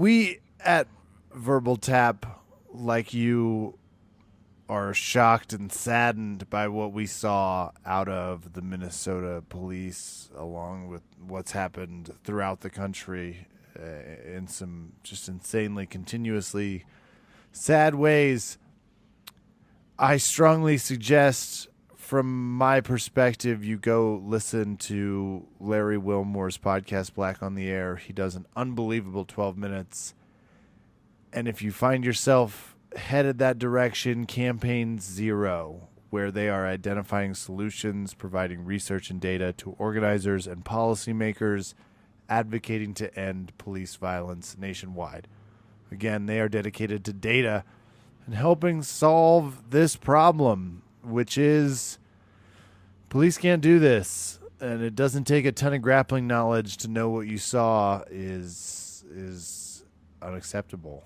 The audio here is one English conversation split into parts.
We at Verbal Tap, like you, are shocked and saddened by what we saw out of the Minnesota police, along with what's happened throughout the country in some just insanely, continuously sad ways. I strongly suggest, from my perspective, you go listen to Larry Wilmore's podcast, Black on the Air. He does an unbelievable 12 minutes. And if you find yourself headed that direction, Campaign Zero, where they are identifying solutions, providing research and data to organizers and policymakers, advocating to end police violence nationwide. Again, they are dedicated to data and helping solve this problem, which is police can't do this, and it doesn't take a ton of grappling knowledge to know what you saw is unacceptable.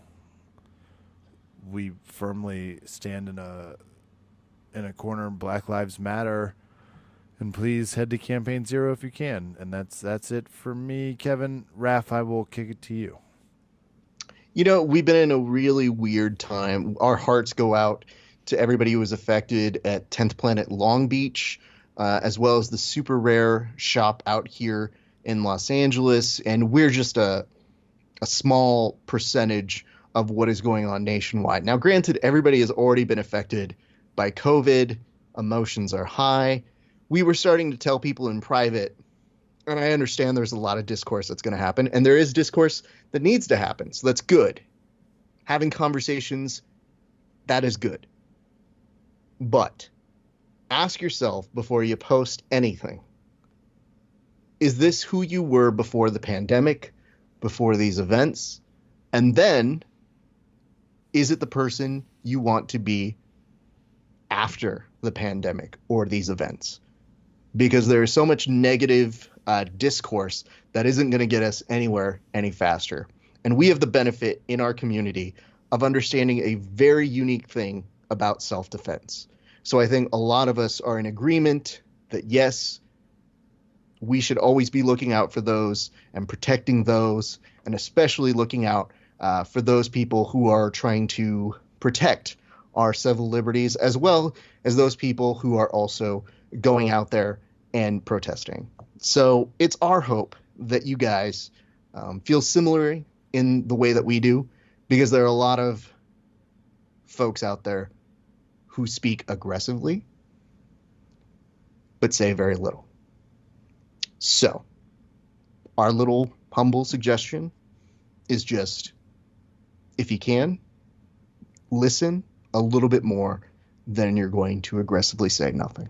We firmly stand in a corner. Black Lives Matter, and please head to Campaign Zero if you can. And that's it for me, Kevin. Raph, I will kick it to you. You know, we've been in a really weird time. Our hearts go out to everybody who was affected at 10th Planet Long Beach, as well as the Super Rare shop out here in Los Angeles. And we're just a small percentage of what is going on nationwide. Now, granted, everybody has already been affected by COVID. Emotions are high. We were starting to tell people in private, and I understand there's a lot of discourse that's going to happen, and there is discourse that needs to happen, so that's good. Having conversations, that is good. But ask yourself before you post anything, is this who you were before the pandemic, before these events? And then, is it the person you want to be after the pandemic or these events? Because there is so much negative discourse that isn't going to get us anywhere any faster. And we have the benefit in our community of understanding a very unique thing about self-defense. So I think a lot of us are in agreement that, yes, we should always be looking out for those and protecting those, and especially looking out for those people who are trying to protect our civil liberties, as well as those people who are also going out there and protesting. So it's our hope that you guys feel similar in the way that we do, because there are a lot of folks out there who speak aggressively but say very little. So our little humble suggestion is just, if you can, listen a little bit more than you're going to aggressively say nothing.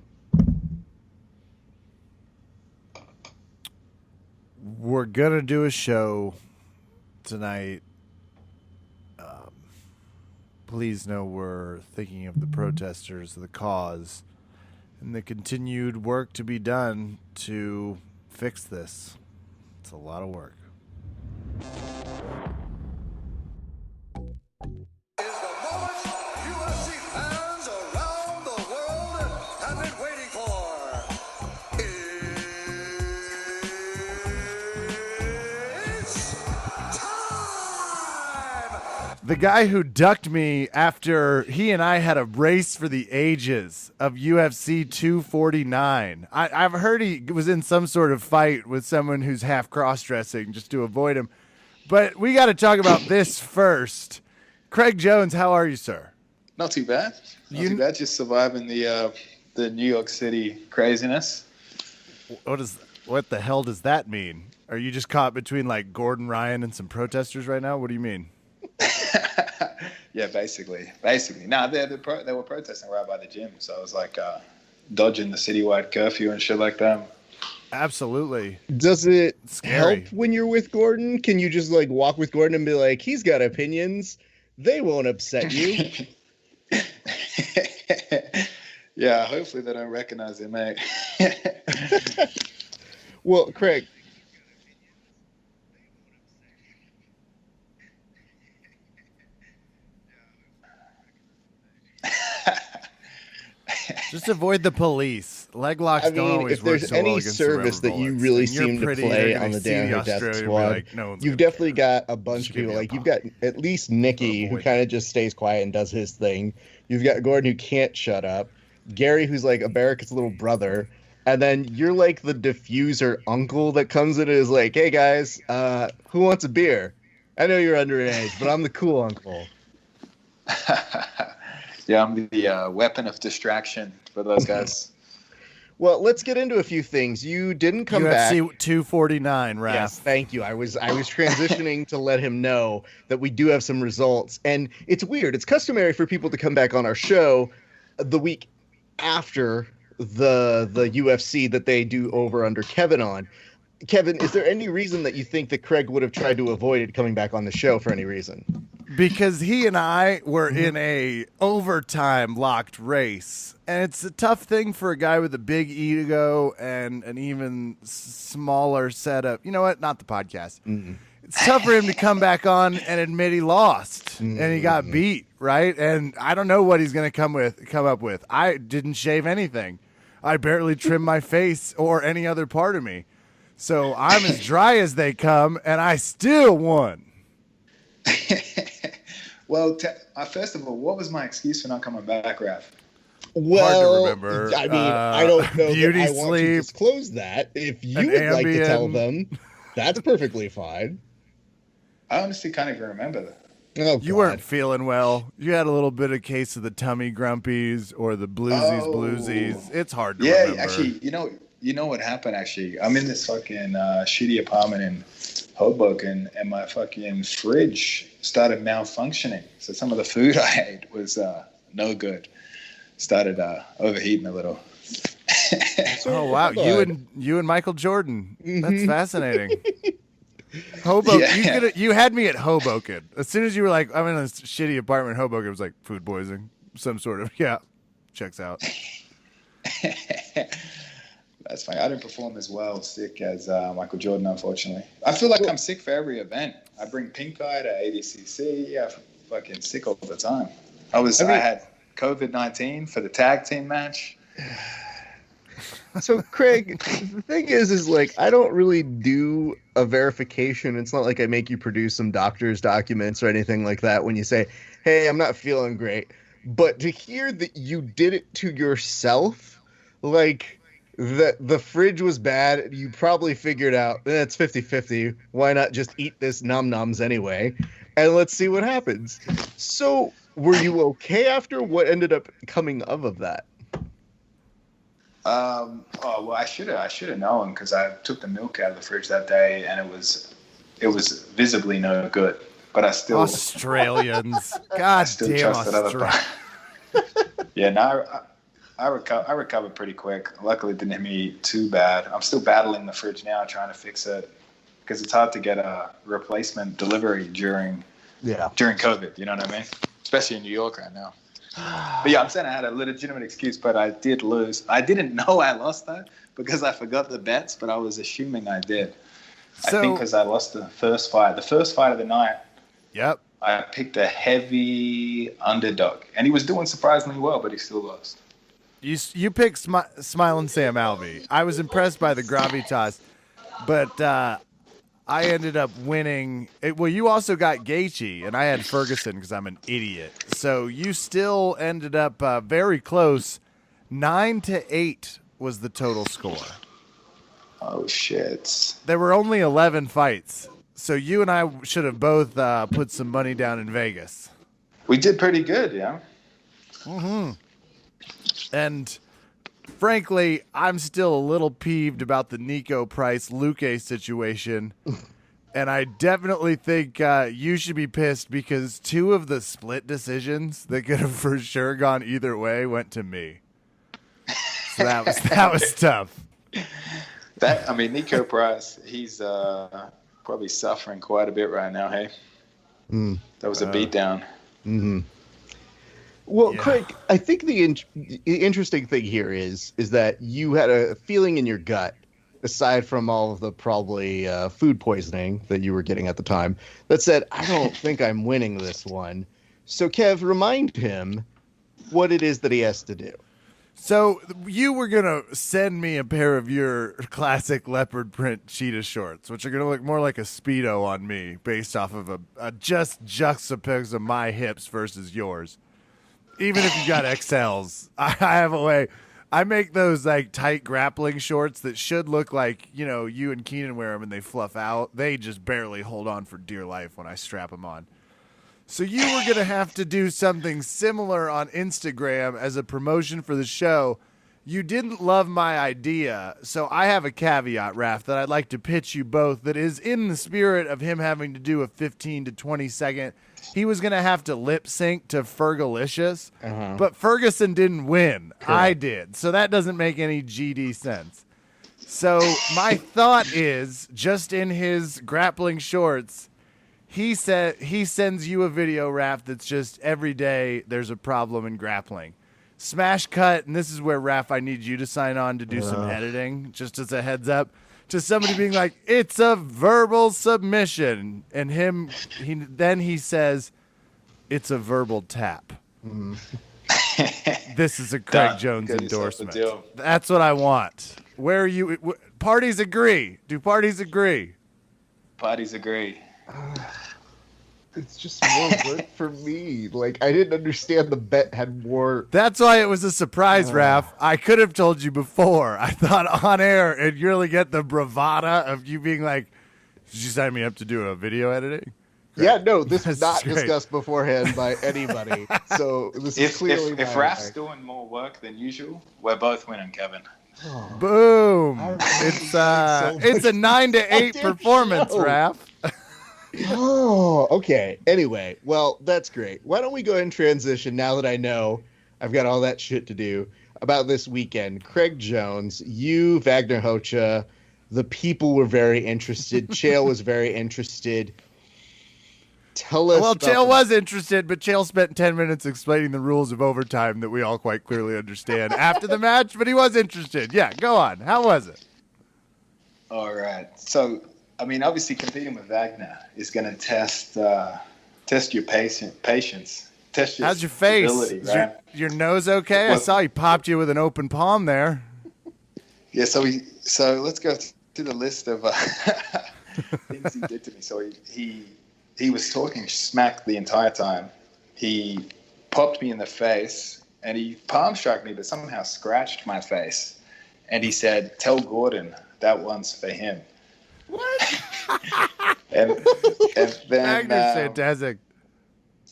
We're going to do a show tonight. Please know we're thinking of the protesters, the cause, and the continued work to be done to fix this. It's a lot of work. Is the moment UFC fans around the world have been waiting for. It's time! The guy who ducked me after he and I had a race for the ages of UFC 249. I've heard he was in some sort of fight with someone who's half cross-dressing just to avoid him. But we got to talk about this first. Craig Jones, how are you, sir? Not too bad. Not too bad. Just surviving the New York City craziness. What the hell does that mean? Are you just caught between like Gordon Ryan and some protesters right now? What do you mean? Yeah, basically. No, they were protesting right by the gym, so I was like dodging the citywide curfew and shit like that. Absolutely. Does it Scary. help when you're with Gordon? Can you just like walk with Gordon and be like, he's got opinions, they won't upset you? Yeah, hopefully they don't recognize it, mate. Well, Craig. Just avoid the police. Leg locks I don't mean, always if work there's so well any against the rubber service that you bullets. really And you're seem to pretty, play they're gonna on the see Down Here Death Australia and be Squad, like, no one's you've gonna definitely care. got a bunch Just of give me people. a Like, you've pop. got at least Nikki, who avoid kind of just stays quiet and does his thing. You've got Gordon, who can't shut up. Gary, who's like America's little brother. And then you're like the diffuser uncle that comes in and is like, hey, guys, who wants a beer? I know you're underage, but I'm the cool uncle. Yeah, I'm the weapon of distraction for those guys. Well, let's get into a few things. You didn't come back. UFC 249, Raph. Yes, thank you. I was transitioning to let him know that we do have some results. And it's weird. It's customary for people to come back on our show the week after the UFC that they do over under Kevin on. Kevin, is there any reason that you think that Craig would have tried to avoid it coming back on the show for any reason? Because he and I were in a overtime locked race, and it's a tough thing for a guy with a big ego and an even smaller setup. You know what? Not the podcast. It's tough for him to come back on and admit he lost and he got beat, right? And I don't know what he's going to come up with. I didn't shave anything. I barely trimmed my face or any other part of me. So I'm as dry as they come, and I still won. Well, first of all, what was my excuse for not coming back, Raph? Well, hard to remember. I mean, I don't know beauty that I want to sleep, disclose that. If you an would like to tell Ambien. them, that's perfectly fine. I honestly can't even remember that. Oh, You God. weren't feeling well. You had a little bit of case of the tummy grumpies or the bluesies Oh. bluesies. It's hard to Yeah, remember. actually, you know what happened, actually? I'm in this fucking shitty apartment in Hoboken, and my fucking fridge started malfunctioning. So some of the food I ate was no good. Started overheating a little. Oh wow, Hold on. you and Michael Jordan. That's fascinating. Hoboken. Yeah. You had me at Hoboken. As soon as you were like, I'm in a shitty apartment in Hoboken, it was like food poisoning, some sort of checks out. That's fine. I didn't perform as well sick as Michael Jordan, unfortunately. I feel like I'm sick for every event. I bring pink eye to ADCC. I'm fucking sick all the time. I had COVID-19 for the tag team match. So, Craig, the thing is like, I don't really do a verification. It's not like I make you produce some doctor's documents or anything like that when you say, hey, I'm not feeling great. But to hear that you did it to yourself, like, the fridge was bad, you probably figured out, it's 50-50. Why not just eat this num-nums anyway? And let's see what happens. So, were you okay after? What ended up coming of that? Well, I should have known, because I took the milk out of the fridge that day, and it was visibly no good. But I still Australians. God still damn trusted other Australia. Yeah, no, I recovered pretty quick. Luckily, it didn't hit me too bad. I'm still battling the fridge now, trying to fix it, because it's hard to get a replacement delivery during COVID. You know what I mean? Especially in New York right now. But yeah, I'm saying I had a legitimate excuse, but I did lose. I didn't know I lost that because I forgot the bets, but I was assuming I did. I think because I lost the first fight. The first fight of the night, Yep. I picked a heavy underdog, and he was doing surprisingly well, but he still lost. You picked Smiling Sam Alvey. I was impressed by the gravitas, but I ended up winning. You also got Gaethje, and I had Ferguson because I'm an idiot. So you still ended up very close. 9-8 was the total score. Oh, shit. There were only 11 fights, so you and I should have both put some money down in Vegas. We did pretty good, yeah. Mm-hmm. And frankly, I'm still a little peeved about the Nico Price-Luque situation. And I definitely think you should be pissed because 2 of the split decisions that could have for sure gone either way went to me. So that was tough. Nico Price, he's probably suffering quite a bit right now, hey? That was a beatdown. Mm-hmm. Well, Yeah. Craig, I think the interesting thing here is that you had a feeling in your gut, aside from all of the probably food poisoning that you were getting at the time, that said, I don't think I'm winning this one. So, Kev, remind him what it is that he has to do. So you were going to send me a pair of your classic leopard print cheetah shorts, which are going to look more like a Speedo on me based off of a just juxtapose of my hips versus yours. Even if you got XLs, I have a way. I make those like tight grappling shorts that should look like, you and Keenan wear them and they fluff out. They just barely hold on for dear life when I strap them on. So you were going to have to do something similar on Instagram as a promotion for the show. You didn't love my idea, so I have a caveat, Raph, that I'd like to pitch you both that is in the spirit of him having to do a 15 to 20 second. He was going to have to lip sync to Fergalicious, but Ferguson didn't win. Correct. I did, so that doesn't make any GD sense. So my thought is, just in his grappling shorts, he said he sends you a video, Raph, that's just every day there's a problem in grappling. Smash cut, and this is where, Raph, I need you to sign on to do some editing, just as a heads up, to somebody being like, it's a verbal submission. And he says, it's a verbal tap. This is a Craig Jones endorsement. That's what I want. Where are you? Parties agree. Do parties agree? Parties agree. It's just more work for me. Like, I didn't understand the bet had more. That's why it was a surprise, Raph. I could have told you before. I thought on air, and you really get the bravada of you being like, did you sign me up to do a video editing? Great. Yeah, no, this was not discussed beforehand by anybody. So this is clearly if Raph's doing more work than usual, we're both winning, Kevin. Oh. Boom! It's a 9 to 8 performance, Raph. Oh, okay. Anyway, well, that's great. Why don't we go ahead and transition now that I know I've got all that shit to do about this weekend. Craig Jones, you, Wagner Hocha, the people were very interested. Chael was very interested. Tell us. Well, Chael was interested, but Chael spent 10 minutes explaining the rules of overtime that we all quite clearly understand after the match, but he was interested. Yeah, go on. How was it? All right. So, I mean, obviously competing with Wagner is going to test your patience. Test your How's your face? stability, right? Your nose okay? I saw he popped you with an open palm there. Yeah, so let's go to the list of things he did to me. So he was talking smack the entire time. He popped me in the face, and he palm struck me, but somehow scratched my face. And he said, "Tell Gordon that one's for him." What? and then Wagner's fantastic.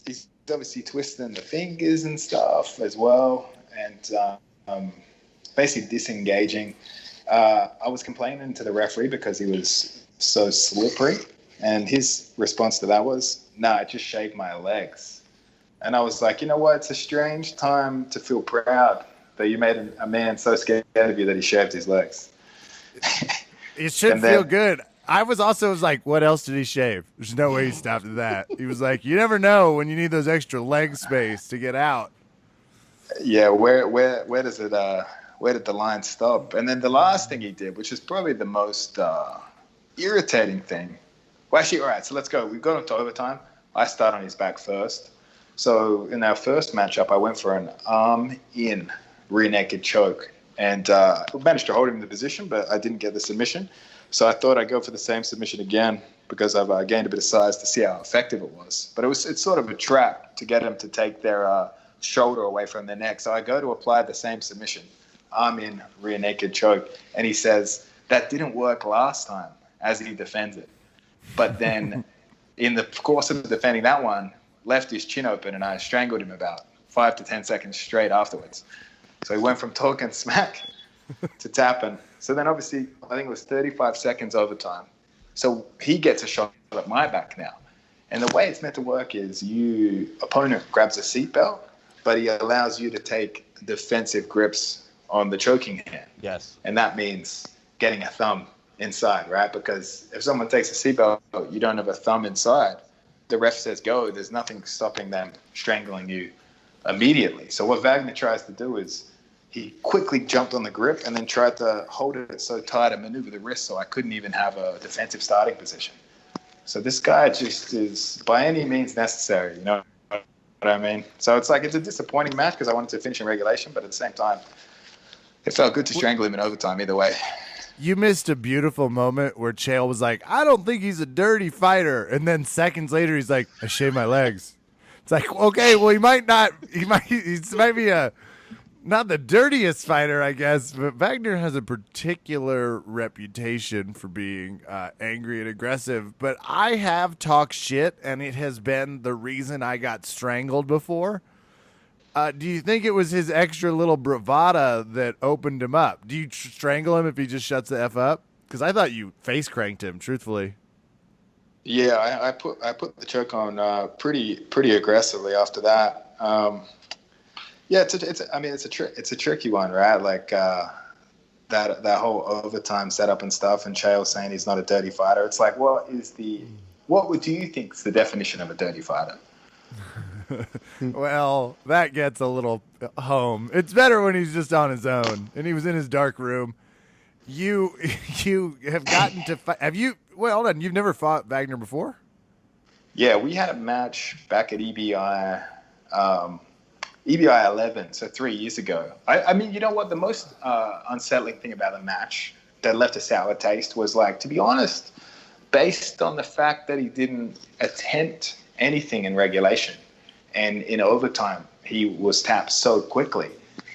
He's obviously twisting the fingers and stuff as well, and basically disengaging. I was complaining to the referee because he was so slippery, and his response to that was, "Nah, it just shaved my legs." And I was like, you know what? It's a strange time to feel proud that you made a man so scared of you that he shaved his legs. It should feel good. I was like, what else did he shave? There's no way he stopped at that. He was like, you never know when you need those extra leg space to get out. Yeah, where does it where did the line stop? And then the last thing he did, which is probably the most irritating thing. Well, actually, all right, so let's go. We got into overtime. I start on his back first. So in our first matchup, I went for an arm-in rear naked choke. And I managed to hold him in the position, but I didn't get the submission. So I thought I'd go for the same submission again because I've gained a bit of size to see how effective it was. But it's sort of a trap to get them to take their shoulder away from their neck. So I go to apply the same submission, arm-in rear naked choke. And he says, that didn't work last time, as he defends it. But then in the course of defending that one, left his chin open and I strangled him about 5 to 10 seconds straight afterwards. So he went from talking smack to tapping. So then obviously, I think it was 35 seconds overtime. So he gets a shot at my back now. And the way it's meant to work is opponent grabs a seatbelt, but he allows you to take defensive grips on the choking hand. Yes. And that means getting a thumb inside, right? Because if someone takes a seatbelt, you don't have a thumb inside. The ref says go. There's nothing stopping them strangling you immediately. So what Wagner tries to do is he quickly jumped on the grip and then tried to hold it so tight and maneuver the wrist so I couldn't even have a defensive starting position. So this guy just is by any means necessary, you know what I mean? So it's a disappointing match because I wanted to finish in regulation, but at the same time, It felt good to strangle him in overtime either way. You missed a beautiful moment where Chael was like, I don't think he's a dirty fighter. And then seconds later, he's like, I shaved my legs. It's like, okay, well, he might be not the dirtiest fighter, I guess, but Wagner has a particular reputation for being angry and aggressive. But I have talked shit, and it has been the reason I got strangled before. Do you think it was his extra little bravado that opened him up? Do you strangle him if he just shuts the F up? Because I thought you face cranked him, truthfully. Yeah, I put the choke on pretty aggressively after that. Yeah, it's a tricky one, right? Like that whole overtime setup and stuff, and Chael saying he's not a dirty fighter. It's like, what do you think is the definition of a dirty fighter? Well, that gets a little home. It's better when he's just on his own, and he was in his dark room. You have gotten to fight. Have you? Well, hold on. You've never fought Wagner before? Yeah, we had a match back at EBI 11, so 3 years ago. I mean, you know what? The most unsettling thing about the match that left a sour taste was, like, to be honest, based on the fact that he didn't attempt anything in regulation. And in overtime, he was tapped so quickly.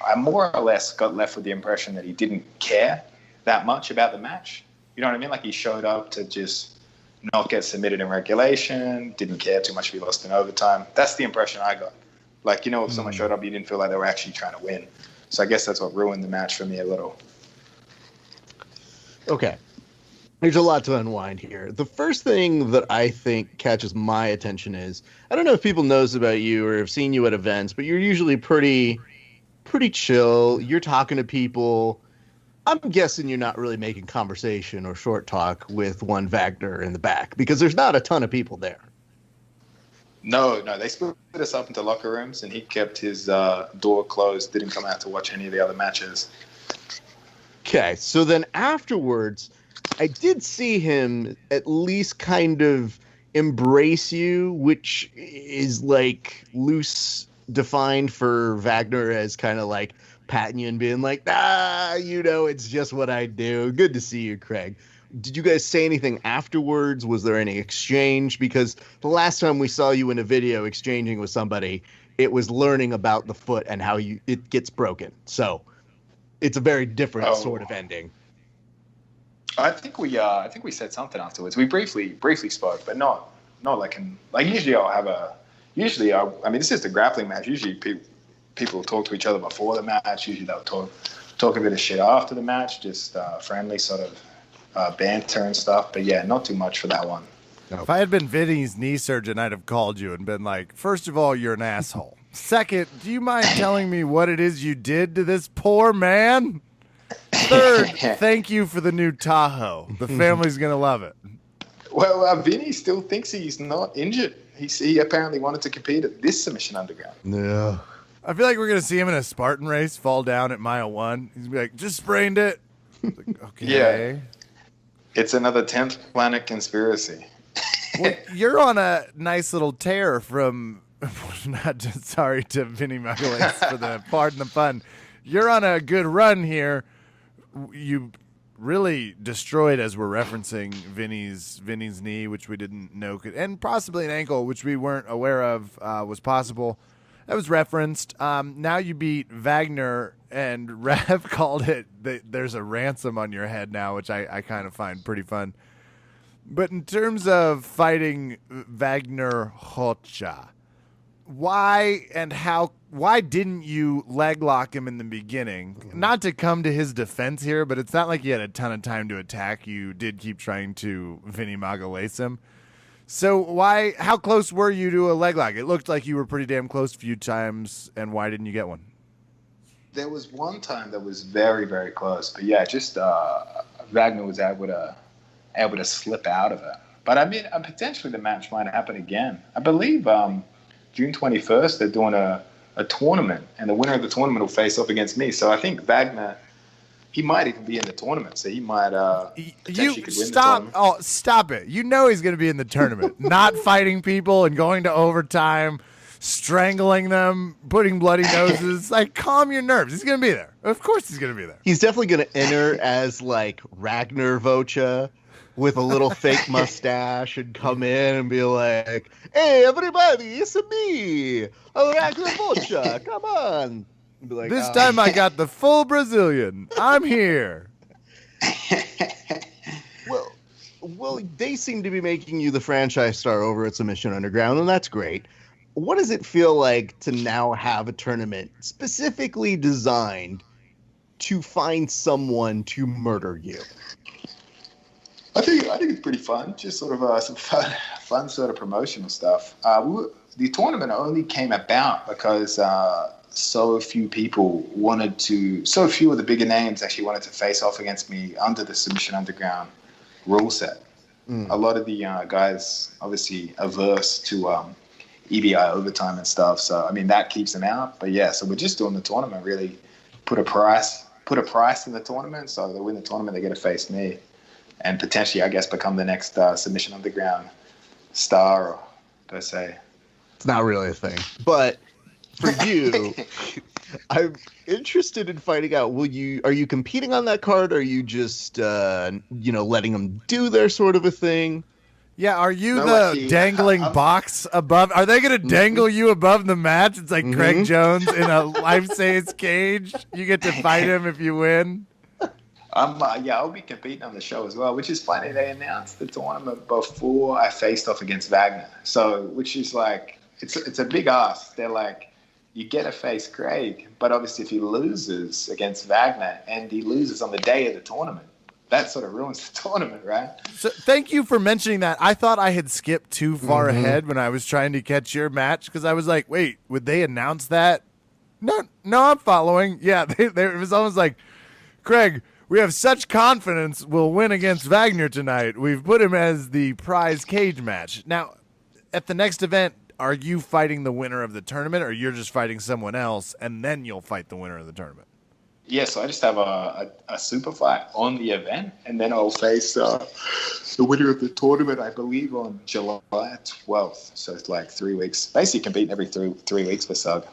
I more or less got left with the impression that he didn't care that much about the match. You know what I mean? Like, he showed up to just not get submitted in regulation, didn't care too much if he lost in overtime. That's the impression I got. Like, you know, if someone showed up, you didn't feel like they were actually trying to win. So I guess that's what ruined the match for me a little. Okay. There's a lot to unwind here. The first thing that I think catches my attention is, I don't know if people knows about you or have seen you at events, but you're usually pretty chill. You're talking to people. I'm guessing you're not really making conversation or short talk with one Wagner in the back, because there's not a ton of people there. No, they split us up into locker rooms, and he kept his door closed, didn't come out to watch any of the other matches. Okay, so then afterwards, I did see him at least kind of embrace you, which is like loose defined for Wagner as kind of like patting you and being like, it's just what I do. Good to see you, Craig. Did you guys say anything afterwards? Was there any exchange? Because the last time we saw you in a video exchanging with somebody, it was learning about the foot and how it gets broken. So it's a very different sort of ending. I think we said something afterwards. We briefly spoke, but not like usually I mean, this is the grappling match. Usually people talk to each other before the match. Usually they'll talk a bit of shit after the match, just friendly sort of banter and stuff. But yeah, not too much for that one. If I had been Vinny's knee surgeon, I'd have called you and been like, first of all, you're an asshole. Second, do you mind telling me what it is you did to this poor man? Third, thank you for the new Tahoe. The family's going to love it. Well, Vinny still thinks he's not injured. He apparently wanted to compete at this Submission Underground. Yeah. I feel like we're going to see him in a Spartan race fall down at mile 1. He's going to be like, just sprained it. Like, okay. Yeah. It's another 10th planet conspiracy. Well, you're on a nice little tear from, not just sorry to Vinny Magalhaes for the pardon the pun. You're on a good run here. You really destroyed, as we're referencing, Vinny's knee, which we didn't know could, and possibly an ankle, which we weren't aware of was possible. That was referenced. Now you beat Wagner, and Rev called it there's a ransom on your head now, which I kind of find pretty fun. But in terms of fighting Wagner Hoxha, why didn't you leg lock him in the beginning? Not to come to his defense here, but it's not like you had a ton of time to attack. You did keep trying to Vinny Magalhaes him. So how close were you to a leg lock? It looked like you were pretty damn close a few times, and why didn't you get one? There was one time that was very, very close, but yeah, just Wagner was able to slip out of it. But I mean, potentially the match might happen again. I believe June 21st they're doing a tournament, and the winner of the tournament will face off against me. So I think Wagner, he might even be in the tournament. So he might potentially could win the tournament. Oh, stop it! You know he's going to be in the tournament, not fighting people and going to overtime. strangling them, putting bloody noses. Like, calm your nerves. He's going to be there. Of course he's going to be there. He's definitely going to enter as like Ragnar Vocha with a little fake mustache and come in and be like, "Hey, everybody, it's me, Ragnar Vocha. Come on." And be like, This time I got the full Brazilian. I'm here. Well, they seem to be making you the franchise star over at Submission Underground, and that's great. What does it feel like to now have a tournament specifically designed to find someone to murder you? I think it's pretty fun. Just sort of some fun sort of promotional stuff. The tournament only came about because so few of the bigger names actually wanted to face off against me under the Submission Underground rule set. A lot of the guys obviously averse to EBI overtime and stuff. So I mean that keeps them out. But yeah, so we're just doing the tournament. Really put a price in the tournament. So they win the tournament, they get to face me, and potentially I guess become the next Submission Underground star, per se. It's not really a thing, but for you, I'm interested in finding out, are you competing on that card? Or are you just, letting them do their sort of a thing? Yeah, are you the dangling box above? Are they going to dangle you above the match? It's like Craig Jones in a life-size cage. You get to fight him if you win. I'll be competing on the show as well, which is funny. They announced the tournament before I faced off against Wagner. So, which is like, it's a big ask. They're like, you get to face Craig, but obviously if he loses against Wagner and he loses on the day of the tournament, that sort of ruins the tournament, right? So thank you for mentioning that. I thought I had skipped too far ahead when I was trying to catch your match, because I was like, wait, would they announce that? No, I'm following. Yeah, it was almost like, Craig, we have such confidence we'll win against Wagner tonight. We've put him as the prize cage match. Now, at the next event, are you fighting the winner of the tournament, or you're just fighting someone else, and then you'll fight the winner of the tournament? Yeah, so I just have a super fight on the event, and then I'll face the winner of the tournament, I believe, on July 12th. So it's like 3 weeks. Basically competing every three weeks for Sug.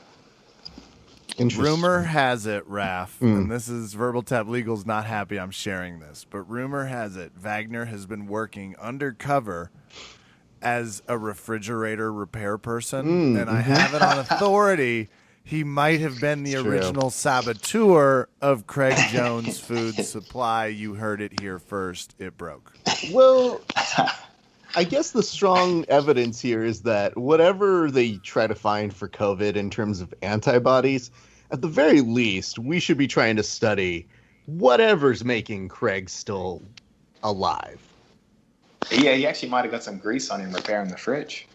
Rumor has it, Raph, and this is Verbal Tap Legal's not happy I'm sharing this, but rumor has it Wagner has been working undercover as a refrigerator repair person, and I have it on authority he might have been the original saboteur of Craig Jones Food Supply. You heard it here first. It broke. Well, I guess the strong evidence here is that whatever they try to find for COVID in terms of antibodies, at the very least, we should be trying to study whatever's making Craig still alive. Yeah, he actually might have got some grease on him repairing the fridge.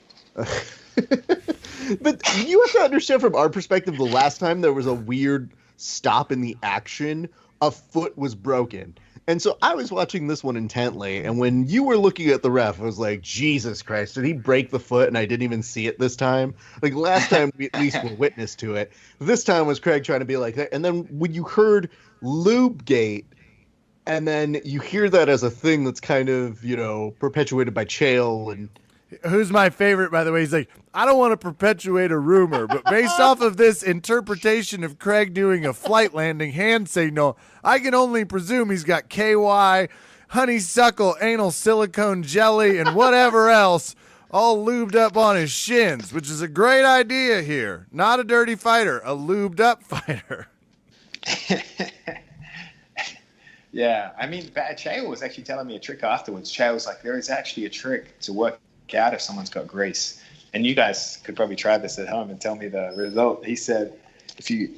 But you have to understand, from our perspective, the last time there was a weird stop in the action, a foot was broken. And so I was watching this one intently, and when you were looking at the ref, I was like, Jesus Christ, did he break the foot and I didn't even see it this time? Like, last time we at least were witness to it. This time was Craig trying to be like that. And then when you heard Lubegate, and then you hear that as a thing that's kind of, perpetuated by Chael. And who's my favorite, by the way? He's like, I don't want to perpetuate a rumor, but based off of this interpretation of Craig doing a flight landing hand signal, I can only presume he's got KY, honeysuckle, anal silicone jelly, and whatever else all lubed up on his shins, which is a great idea here. Not a dirty fighter, a lubed up fighter. Yeah, I mean, Chael was actually telling me a trick afterwards. Chael was like, there is actually a trick to work out if someone's got grease. And you guys could probably try this at home and tell me the result. He said, if you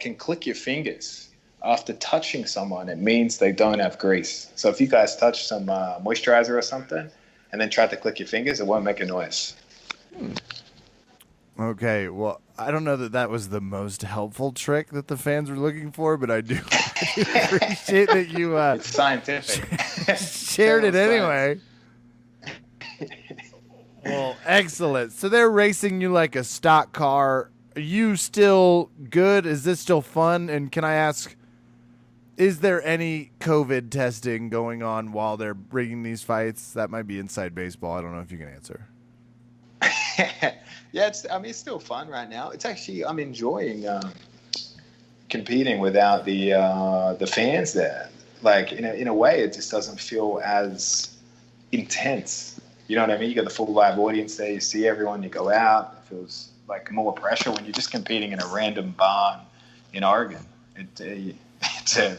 can click your fingers after touching someone, it means they don't have grease. So if you guys touch some moisturizer or something and then try to click your fingers, it won't make a noise. Okay, well, I don't know that was the most helpful trick that the fans were looking for, but I do appreciate that you it's scientific. shared it anyway. Well, excellent. So they're racing you like a stock car. Are you still good? Is this still fun? And can I ask, is there any COVID testing going on while they're bringing these fights? That might be inside baseball. I don't know if you can answer. Yeah, it's still fun right now. It's actually, I'm enjoying competing without the fans there. Like in a way, it just doesn't feel as intense. You know what I mean? You got the full live audience there. You see everyone. You go out. It feels like more pressure when you're just competing in a random barn in Oregon. It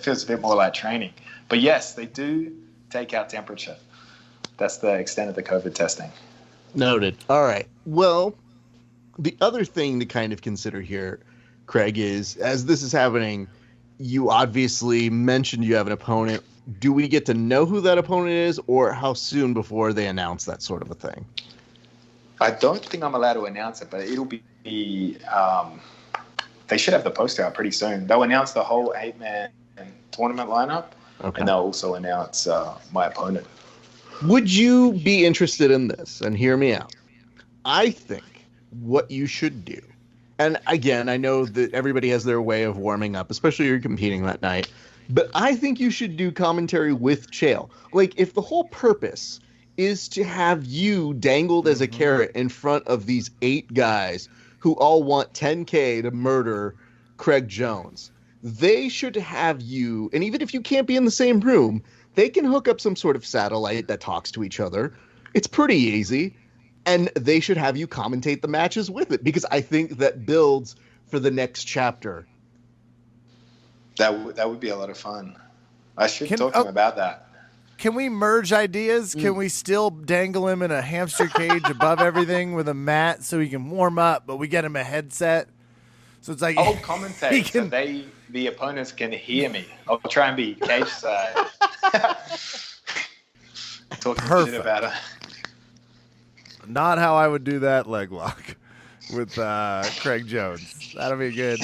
feels a bit more like training. But yes, they do take our temperature. That's the extent of the COVID testing. Noted. All right. Well, the other thing to kind of consider here, Craig, is as this is happening, you obviously mentioned you have an opponent. Do we get to know who that opponent is, or how soon before they announce that sort of a thing? I don't think I'm allowed to announce it, but it'll be. They should have the poster out pretty soon. They'll announce the whole 8-man tournament lineup, and they'll also announce my opponent. Would you be interested in this? And hear me out. I think what you should do, and again, I know that everybody has their way of warming up, especially if you're competing that night, but I think you should do commentary with Chael. Like, if the whole purpose is to have you dangled as a carrot in front of these 8 guys who all want 10K to murder Craig Jones, they should have you, and even if you can't be in the same room, they can hook up some sort of satellite that talks to each other. It's pretty easy. And they should have you commentate the matches with it, because I think that builds for the next chapter. That would be a lot of fun. I should talk to him about that. Can we merge ideas? Can we still dangle him in a hamster cage above everything with a mat so he can warm up, but we get him a headset? So it's like I'll commentate so the opponents can hear me. I'll try and be cage side. Talking shit about it. Not how I would do that leg lock with Craig Jones. That'll be good.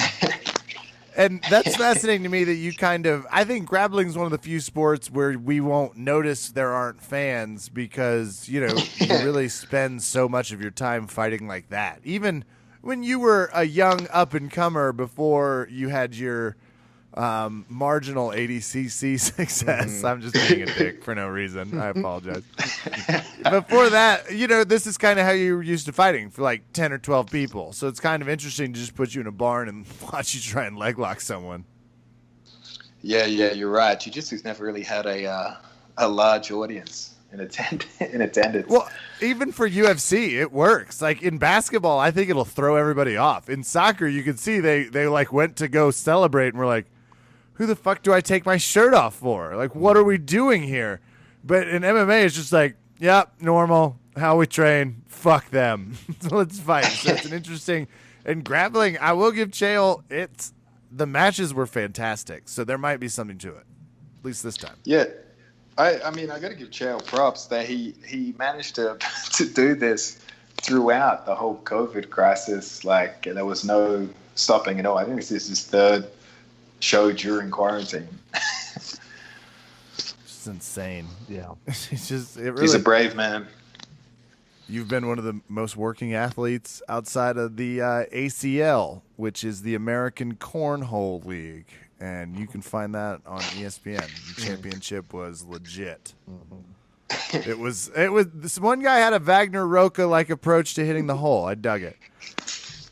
And that's fascinating to me that you I think grappling is one of the few sports where we won't notice there aren't fans because, you really spend so much of your time fighting like that. Even when you were a young up-and-comer before you had your marginal 80cc success. I'm just being a dick for no reason. I apologize. Before that, this is kind of how you were used to fighting for like 10 or 12 people. So it's kind of interesting to just put you in a barn and watch you try and leg lock someone. Yeah, you're right. Jiu-Jitsu's never really had a large audience in attendance. Well, even for UFC, it works. Like in basketball, I think it'll throw everybody off. In soccer, you can see they like went to go celebrate and were like, who the fuck do I take my shirt off for? Like, what are we doing here? But in MMA, it's just like, yep, normal, how we train, fuck them. So let's fight. So it's an interesting, and grappling, I will give Chael, the matches were fantastic. So there might be something to it, at least this time. Yeah. I mean, I got to give Chael props that he managed to do this throughout the whole COVID crisis. Like, there was no stopping at all. I think this is his 3rd show during quarantine. It's insane. Yeah. He's a brave man. You've been one of the most working athletes outside of the ACL, which is the American Cornhole League. And you can find that on ESPN. The championship was legit. It was. This one guy had a Wagner Roca-like approach to hitting the hole. I dug it.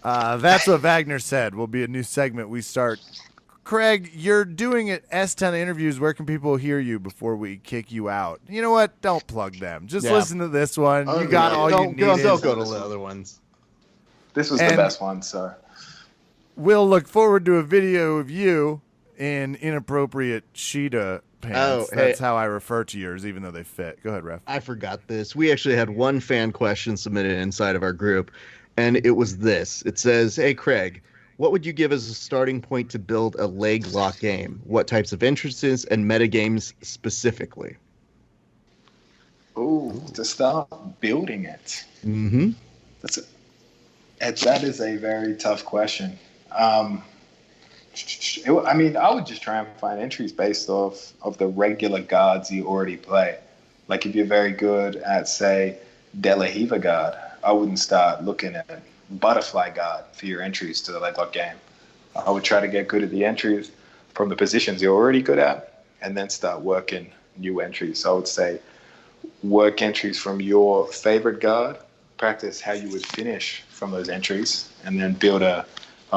That's what Wagner said. Will be a new segment we start. Craig, you're doing it S-Ton interviews. Where can people hear you before we kick you out? You know what? Don't plug them. Just listen to this one. You got all you need. Don't go to the other ones. This was the best one, so. We'll look forward to a video of you in inappropriate cheetah pants. That's how I refer to yours, even though they fit. Go ahead, Ref. I forgot this. We actually had one fan question submitted inside of our group, and it was this. It says, hey, Craig, what would you give as a starting point to build a leg lock game? What types of entrances and metagames specifically? Oh, to start building it. Mm-hmm. That is a very tough question. I would just try and find entries based off of the regular guards you already play. Like if you're very good at, say, De La Riva guard, I wouldn't start looking at butterfly guard for your entries to the leg lock game. I would try to get good at the entries from the positions you're already good at and then start working new entries. So I would say work entries from your favorite guard, practice how you would finish from those entries and then build a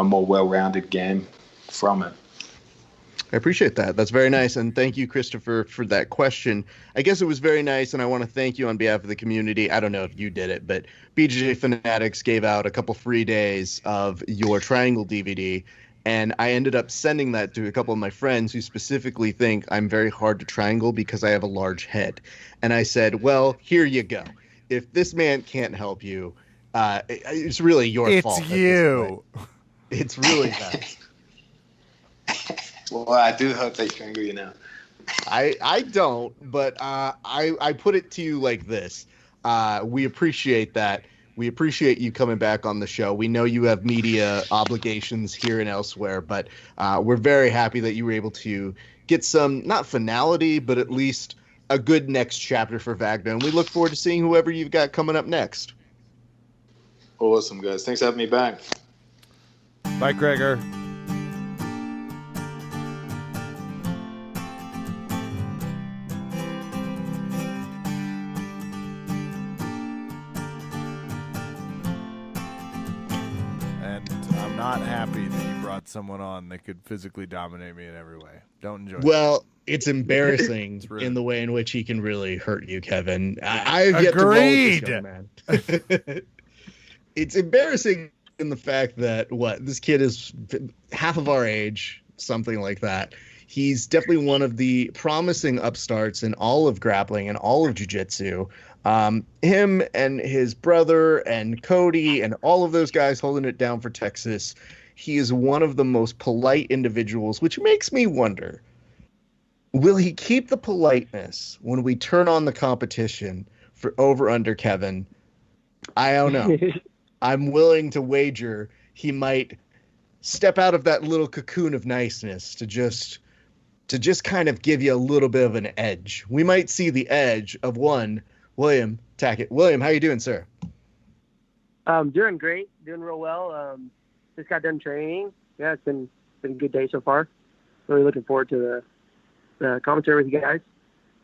more well-rounded game from it. I appreciate that. That's very nice. And thank you, Christopher, for that question. I guess it was very nice, and I want to thank you on behalf of the community. I don't know if you did it, but BJJ Fanatics gave out a couple free days of your Triangle DVD, and I ended up sending that to a couple of my friends who specifically think I'm very hard to triangle because I have a large head. And I said, well, here you go. If this man can't help you, it's really your fault. It's you. It's really that. Well, I do hope they strangle you now. I don't, but I put it to you like this. We appreciate that. We appreciate you coming back on the show. We know you have media obligations here and elsewhere, but we're very happy that you were able to get some, not finality, but at least a good next chapter for Wagner. And we look forward to seeing whoever you've got coming up next. Awesome, guys. Thanks for having me back. Bye, Gregor. Not happy that you brought someone on that could physically dominate me in every way. Don't enjoy it. Well, it's embarrassing in the way in which he can really hurt you, Kevin. I've yet to roll with this young man. It's embarrassing in the fact that this kid is half of our age, something like that. He's definitely one of the promising upstarts in all of grappling and all of jiu-jitsu. Him and his brother and Cody and all of those guys holding it down for Texas. He is one of the most polite individuals, which makes me wonder, will he keep the politeness when we turn on the competition for over-under Kevin? I don't know. I'm willing to wager he might step out of that little cocoon of niceness to just kind of give you a little bit of an edge. We might see the edge of one William Tackett. William, how you doing, sir? Doing great. Doing real well. Just got done training. Yeah, it's been a good day so far. Really looking forward to the commentary with you guys.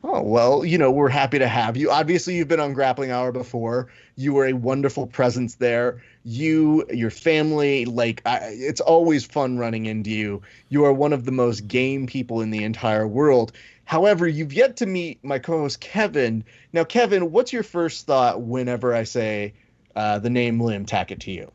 Oh, well, we're happy to have you. Obviously, you've been on Grappling Hour before. You were a wonderful presence there. You, your family, it's always fun running into you. You are one of the most game people in the entire world. However, you've yet to meet my co-host, Kevin. Now, Kevin, what's your first thought whenever I say the name William Tackett to you?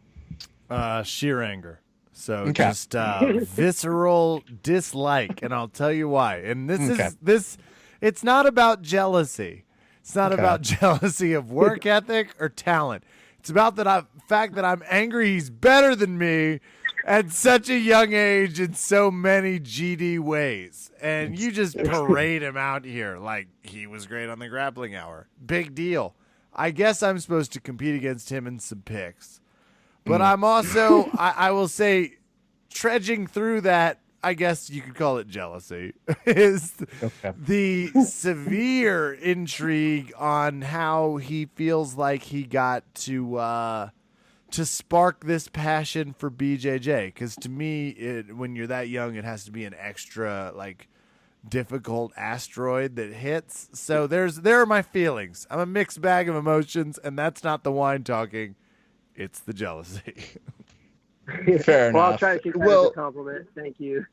Sheer anger. So okay. Just visceral dislike, and I'll tell you why. And this it's not about jealousy. It's not about jealousy of work ethic or talent. It's about the fact that I'm angry he's better than me at such a young age in so many GD ways. And you just parade him out here like he was great on the Grappling Hour. Big deal. I guess I'm supposed to compete against him in some picks. But I'm also, I will say, trudging through that, I guess you could call it jealousy, is the severe intrigue on how he feels like he got to spark this passion for BJJ. Because to me, when you're that young, it has to be an extra difficult asteroid that hits. So there are my feelings. I'm a mixed bag of emotions, and that's not the wine talking. It's the jealousy. Fair enough. Well, I'll try to take that as a compliment. Thank you.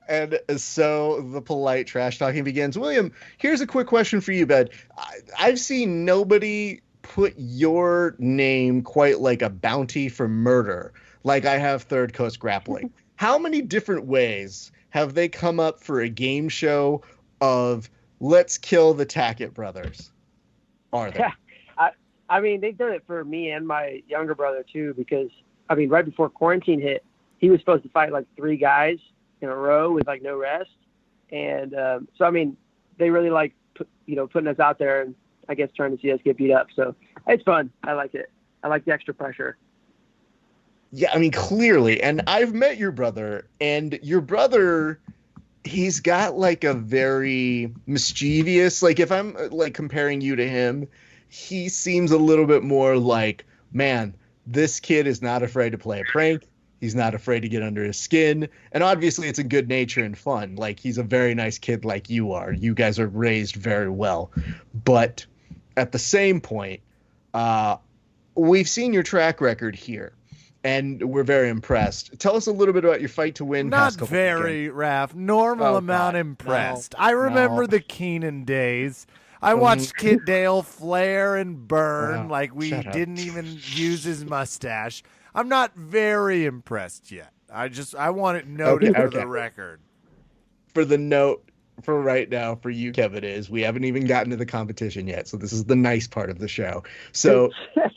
And so the polite trash talking begins. William, here's a quick question for you, bud. I've seen nobody put your name quite like a bounty for murder, like I have Third Coast Grappling. How many different ways have they come up for a game show of let's kill the Tackett brothers? Are there? I mean, they've done it for me and my younger brother, too, because, right before quarantine hit, he was supposed to fight 3 guys in a row with, no rest. And they really like, putting us out there and, I guess, trying to see us get beat up. So it's fun. I like it. I like the extra pressure. Yeah, clearly. And I've met your brother, and your brother, he's got, a very mischievous, if I'm, comparing you to him, he seems a little bit more like, man, this kid is not afraid to play a prank. He's not afraid to get under his skin. And obviously it's a good nature and fun. He's a very nice kid like you are. You guys are raised very well. But at the same point, We've seen your track record here, and we're very impressed. Tell us a little bit about your fight to win. Not past couple very, weekends. Raph. Normal Oh, amount God. impressed. No. I remember No. the Keenan days. I watched Kit Dale flare and burn Oh, like we shut up. didn't even use his mustache. I'm not very impressed yet. I want it noted for Okay. the record. For the note for right now for you, Kevin, is we haven't even gotten to the competition yet. So this is the nice part of the show. So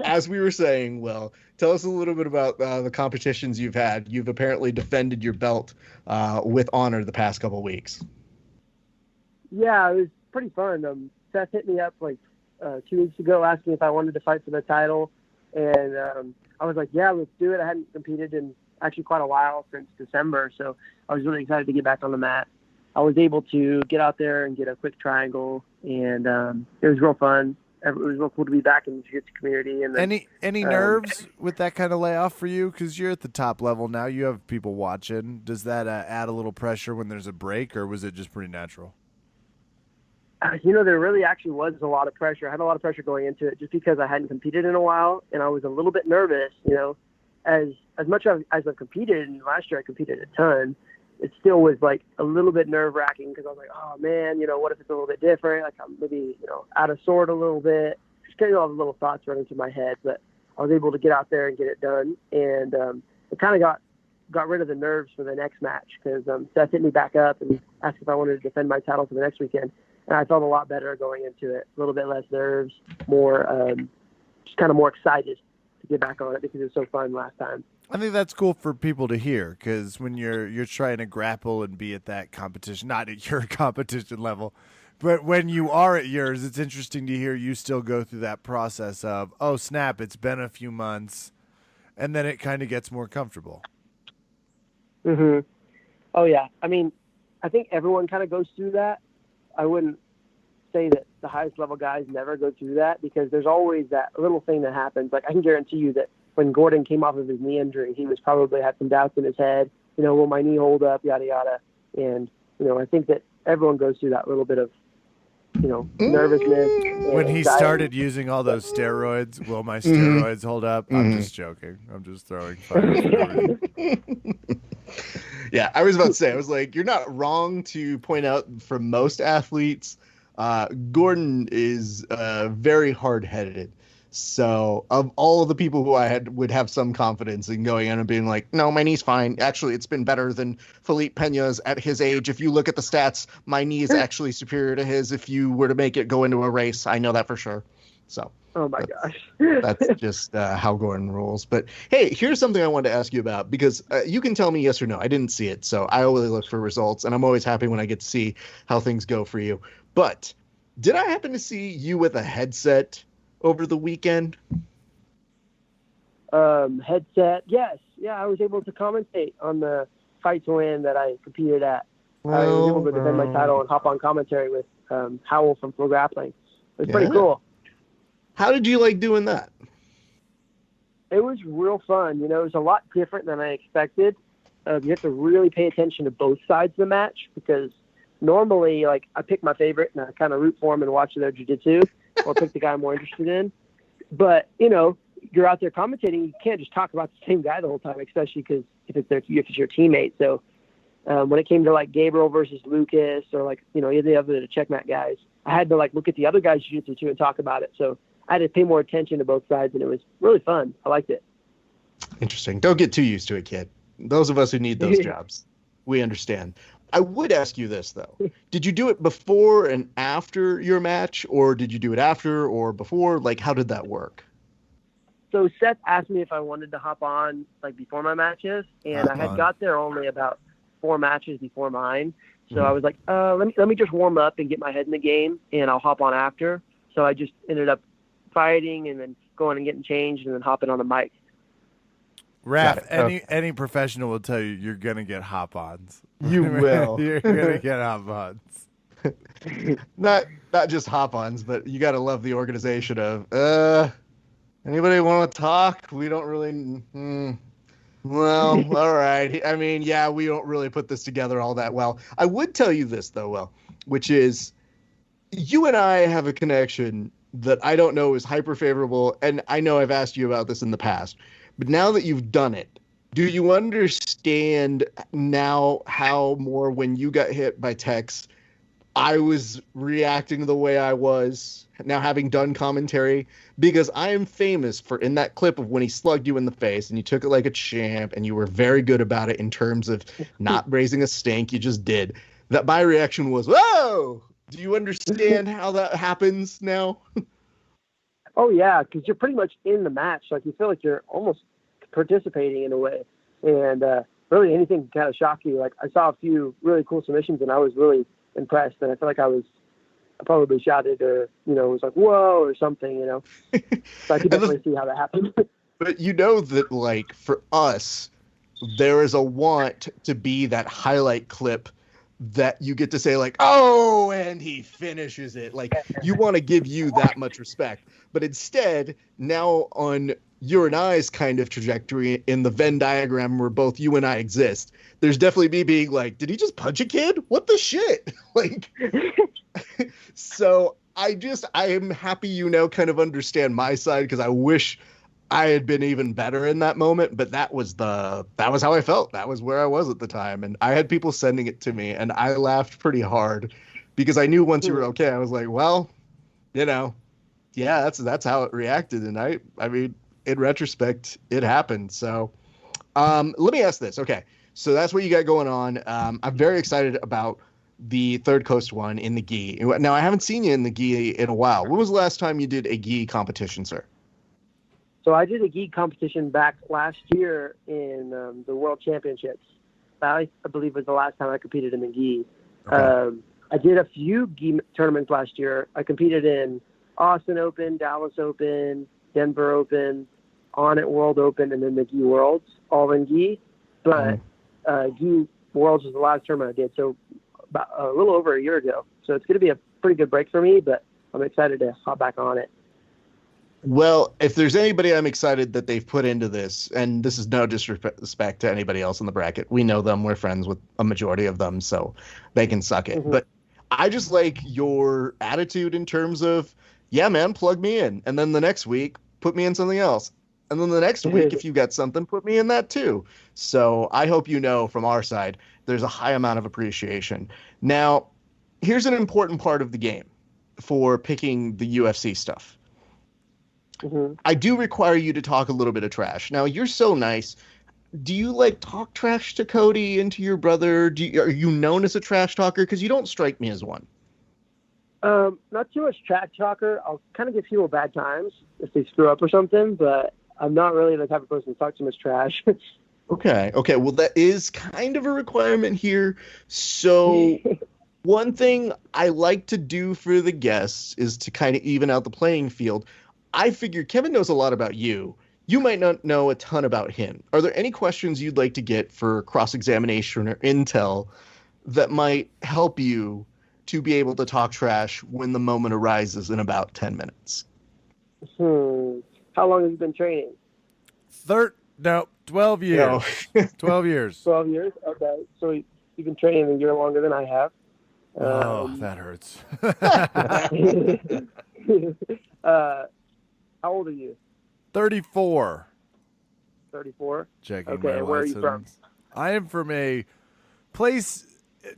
as we were saying, Will, tell us a little bit about the competitions you've had. You've apparently defended your belt with honor the past couple weeks. Yeah, it was pretty fun. Seth hit me up like 2 weeks ago asking if I wanted to fight for the title. And I was like, yeah, let's do it. I hadn't competed in actually quite a while, since December. So I was really excited to get back on the mat. I was able to get out there and get a quick triangle, and it was real fun. It was real cool to be back in the jiu-jitsu community. And then, Any nerves with that kind of layoff for you? Because you're at the top level now. You have people watching. Does that add a little pressure when there's a break, or was it just pretty natural? There really actually was a lot of pressure. I had a lot of pressure going into it just because I hadn't competed in a while, and I was a little bit nervous. As much as I've competed, and last year I competed a ton, it still was like a little bit nerve-wracking because I was like, oh man, what if it's a little bit different? Like I'm maybe, out of sort a little bit. Just getting all the little thoughts running through my head, but I was able to get out there and get it done. And it kind of got rid of the nerves for the next match because Seth hit me back up and asked if I wanted to defend my title for the next weekend. And I felt a lot better going into it, a little bit less nerves, more, just kind of more excited to get back on it because it was so fun last time. I think that's cool for people to hear because when you're trying to grapple and be at that competition, not at your competition level, but when you are at yours, it's interesting to hear you still go through that process of, oh, snap, it's been a few months, and then it kind of gets more comfortable. Mm-hmm. Oh, yeah. I mean, I think everyone kind of goes through that. I wouldn't say that the highest level guys never go through that because there's always that little thing that happens. Like I can guarantee you that when Gordon came off of his knee injury, he was probably had some doubts in his head, will my knee hold up, yada, yada. And, I think that everyone goes through that little bit of, nervousness. When he anxiety. started using all those steroids, will my steroids hold up? I'm just joking. I'm just throwing fire. Yeah, I was about to say, I was like, you're not wrong to point out for most athletes, Gordon is very hard-headed. So of all of the people who would have some confidence in going in and being like, no, my knee's fine. Actually, it's been better than Felipe Pena's at his age. If you look at the stats, my knee is actually superior to his. If you were to make it go into a race, I know that for sure. So Oh my gosh. that's just how Gordon rules. But hey, here's something I wanted to ask you about because you can tell me yes or no. I didn't see it, so I always look for results, and I'm always happy when I get to see how things go for you. But did I happen to see you with a headset over the weekend? Headset, yes. Yeah, I was able to commentate on the fight to win that I competed at. I was able to defend my title and hop on commentary with Howell from Flow Grappling. It was pretty cool. How did you like doing that? It was real fun. It was a lot different than I expected. You have to really pay attention to both sides of the match because normally, I pick my favorite and I kind of root for him and watch their jiu-jitsu or pick the guy I'm more interested in. But, you're out there commentating. You can't just talk about the same guy the whole time, especially because if it's your teammate. So when it came to Gabriel versus Lucas or the other checkmate guys, I had to look at the other guys' jiu-jitsu too and talk about it. So I had to pay more attention to both sides, and it was really fun. I liked it. Interesting. Don't get too used to it, kid. Those of us who need those jobs, we understand. I would ask you this, though. Did you do it before and after your match, or did you do it after or before? How did that work? So Seth asked me if I wanted to hop on before my matches, and I had got there only about 4 matches before mine. So I was like, let me just warm up and get my head in the game, and I'll hop on after. So I just ended up fighting and then going and getting changed and then hopping on the mic. Raph, any professional will tell you you're going to get hop-ons. You will. You're going to get hop-ons. Not just hop-ons, but you got to love the organization of, anybody want to talk? We don't really... Well, all right. I mean, yeah, we don't really put this together all that well. I would tell you this, though, Will, which is you and I have a connection that I don't know is hyper favorable, and I know I've asked you about this in the past, but now that you've done it, do you understand now how more when you got hit by Tex, I was reacting the way I was now having done commentary? Because I am famous for in that clip of when he slugged you in the face and you took it like a champ and you were very good about it in terms of not raising a stink. You just did that. My reaction was, whoa, do you understand how that happens now? Oh yeah, because you're pretty much in the match. Like you feel like you're almost participating in a way, and really anything can kind of shock you. Like I saw a few really cool submissions, and I was really impressed. And I feel like I probably shouted or was like whoa or something. So I could definitely see how that happened. But that like for us, there is a want to be that highlight clip that you get to say like, oh, and he finishes it. Like you want to give you that much respect. But instead, now on your and I's kind of trajectory in the Venn diagram where both you and I exist, there's definitely me being like, did he just punch a kid? What the shit? Like, so I am happy kind of understand my side, because I wish I had been even better in that moment, but that was how I felt. That was where I was at the time. And I had people sending it to me and I laughed pretty hard because I knew once you were okay, I was like, well, yeah, that's how it reacted. And I mean, in retrospect, it happened. So let me ask this. Okay. So that's what you got going on. I'm very excited about the Third Coast one in the gi. Now I haven't seen you in the gi in a while. When was the last time you did a gi competition, sir? So I did a gi competition back last year in the World Championships. I believe was the last time I competed in the gi. Okay. I did a few gi tournaments last year. I competed in Austin Open, Dallas Open, Denver Open, Onnit World Open, and then the gi Worlds, all in gi. But gi Worlds was the last tournament I did, so about a little over a year ago. So it's going to be a pretty good break for me, but I'm excited to hop back on it. Well, if there's anybody I'm excited that they've put into this, and this is no disrespect to anybody else in the bracket. We know them. We're friends with a majority of them, so they can suck it. Mm-hmm. But I just like your attitude in terms of, yeah, man, plug me in. And then the next week, put me in something else. And then the next week, if you got something, put me in that too. So I hope from our side, there's a high amount of appreciation. Now, here's an important part of the game for picking the UFC stuff. Mm-hmm. I do require you to talk a little bit of trash. Now, you're so nice. Do you talk trash to Cody and to your brother? Are you known as a trash talker? Because you don't strike me as one. Not too much trash talker. I'll kind of give people bad times if they screw up or something, but I'm not really the type of person to talk too much trash. Okay. Well, that is kind of a requirement here. So one thing I like to do for the guests is to kind of even out the playing field. I figure Kevin knows a lot about you. You might not know a ton about him. Are there any questions you'd like to get for cross-examination or intel that might help you to be able to talk trash when the moment arises in about 10 minutes? How long have you been training? 12 years. No. 12 years. 12 years? Okay. So you've been training a year longer than I have. That hurts. How old are you? 34. 34? Checking Okay, my where are you license. from? I am from a place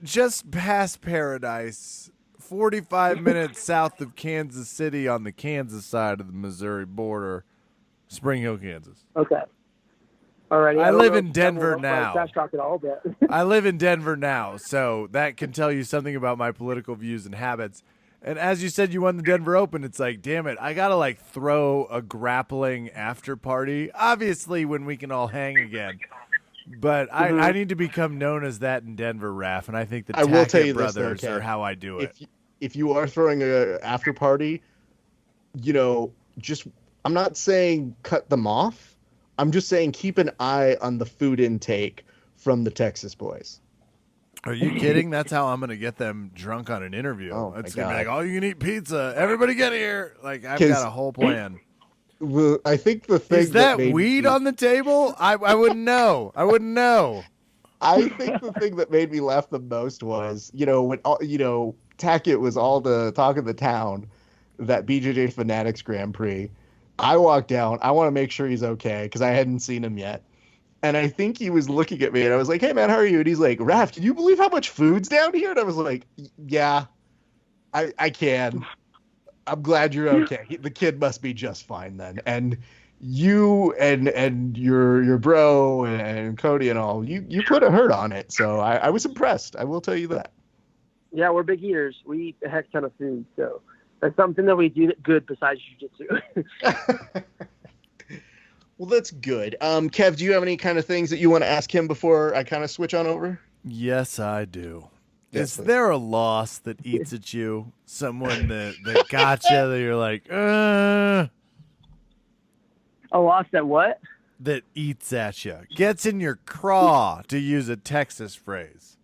just past Paradise, 45 minutes south of Kansas City on the Kansas side of the Missouri border, Spring Hill, Kansas. Okay. All right. I live in Denver now. Trash talk at all, but I live in Denver now, so that can tell you something about my political views and habits. And as you said, you won the Denver Open. It's like, damn it, I got to throw a grappling after party, obviously when we can all hang again. But I need to become known as that in Denver, Raph, and I think the Tackett brothers are how I do it. If you are throwing a after party, I'm not saying cut them off. I'm just saying keep an eye on the food intake from the Texas boys. Are you kidding? That's how I'm going to get them drunk on an interview. Oh, it's my going to be God. like, all you can eat pizza. Everybody get here. I've got a whole plan. Well, I think the thing Is that weed on the table? I wouldn't know. I wouldn't know. I think the thing that made me laugh the most was, when Tackett was all the talk of the town, that BJJ Fanatics Grand Prix. I walked down. I want to make sure he's okay because I hadn't seen him yet. And I think he was looking at me, and I was like, "Hey, man, how are you?" And he's like, "Raph, can you believe how much food's down here?" And I was like, "Yeah, I can. I'm glad you're okay. The kid must be just fine then." And you and your bro and Cody and all, you put a hurt on it. So I was impressed. I will tell you that. Yeah, we're big eaters. We eat a heck ton of food, so that's something that we do good besides jiu-jitsu. Well, that's good. Kev, do you have any kind of things that you want to ask him before I kind of switch on over? Yes, I do. Yes, Is please. there a loss that eats at you? Someone that got you that you're like, A loss that what? that eats at you, gets in your craw, to use a Texas phrase.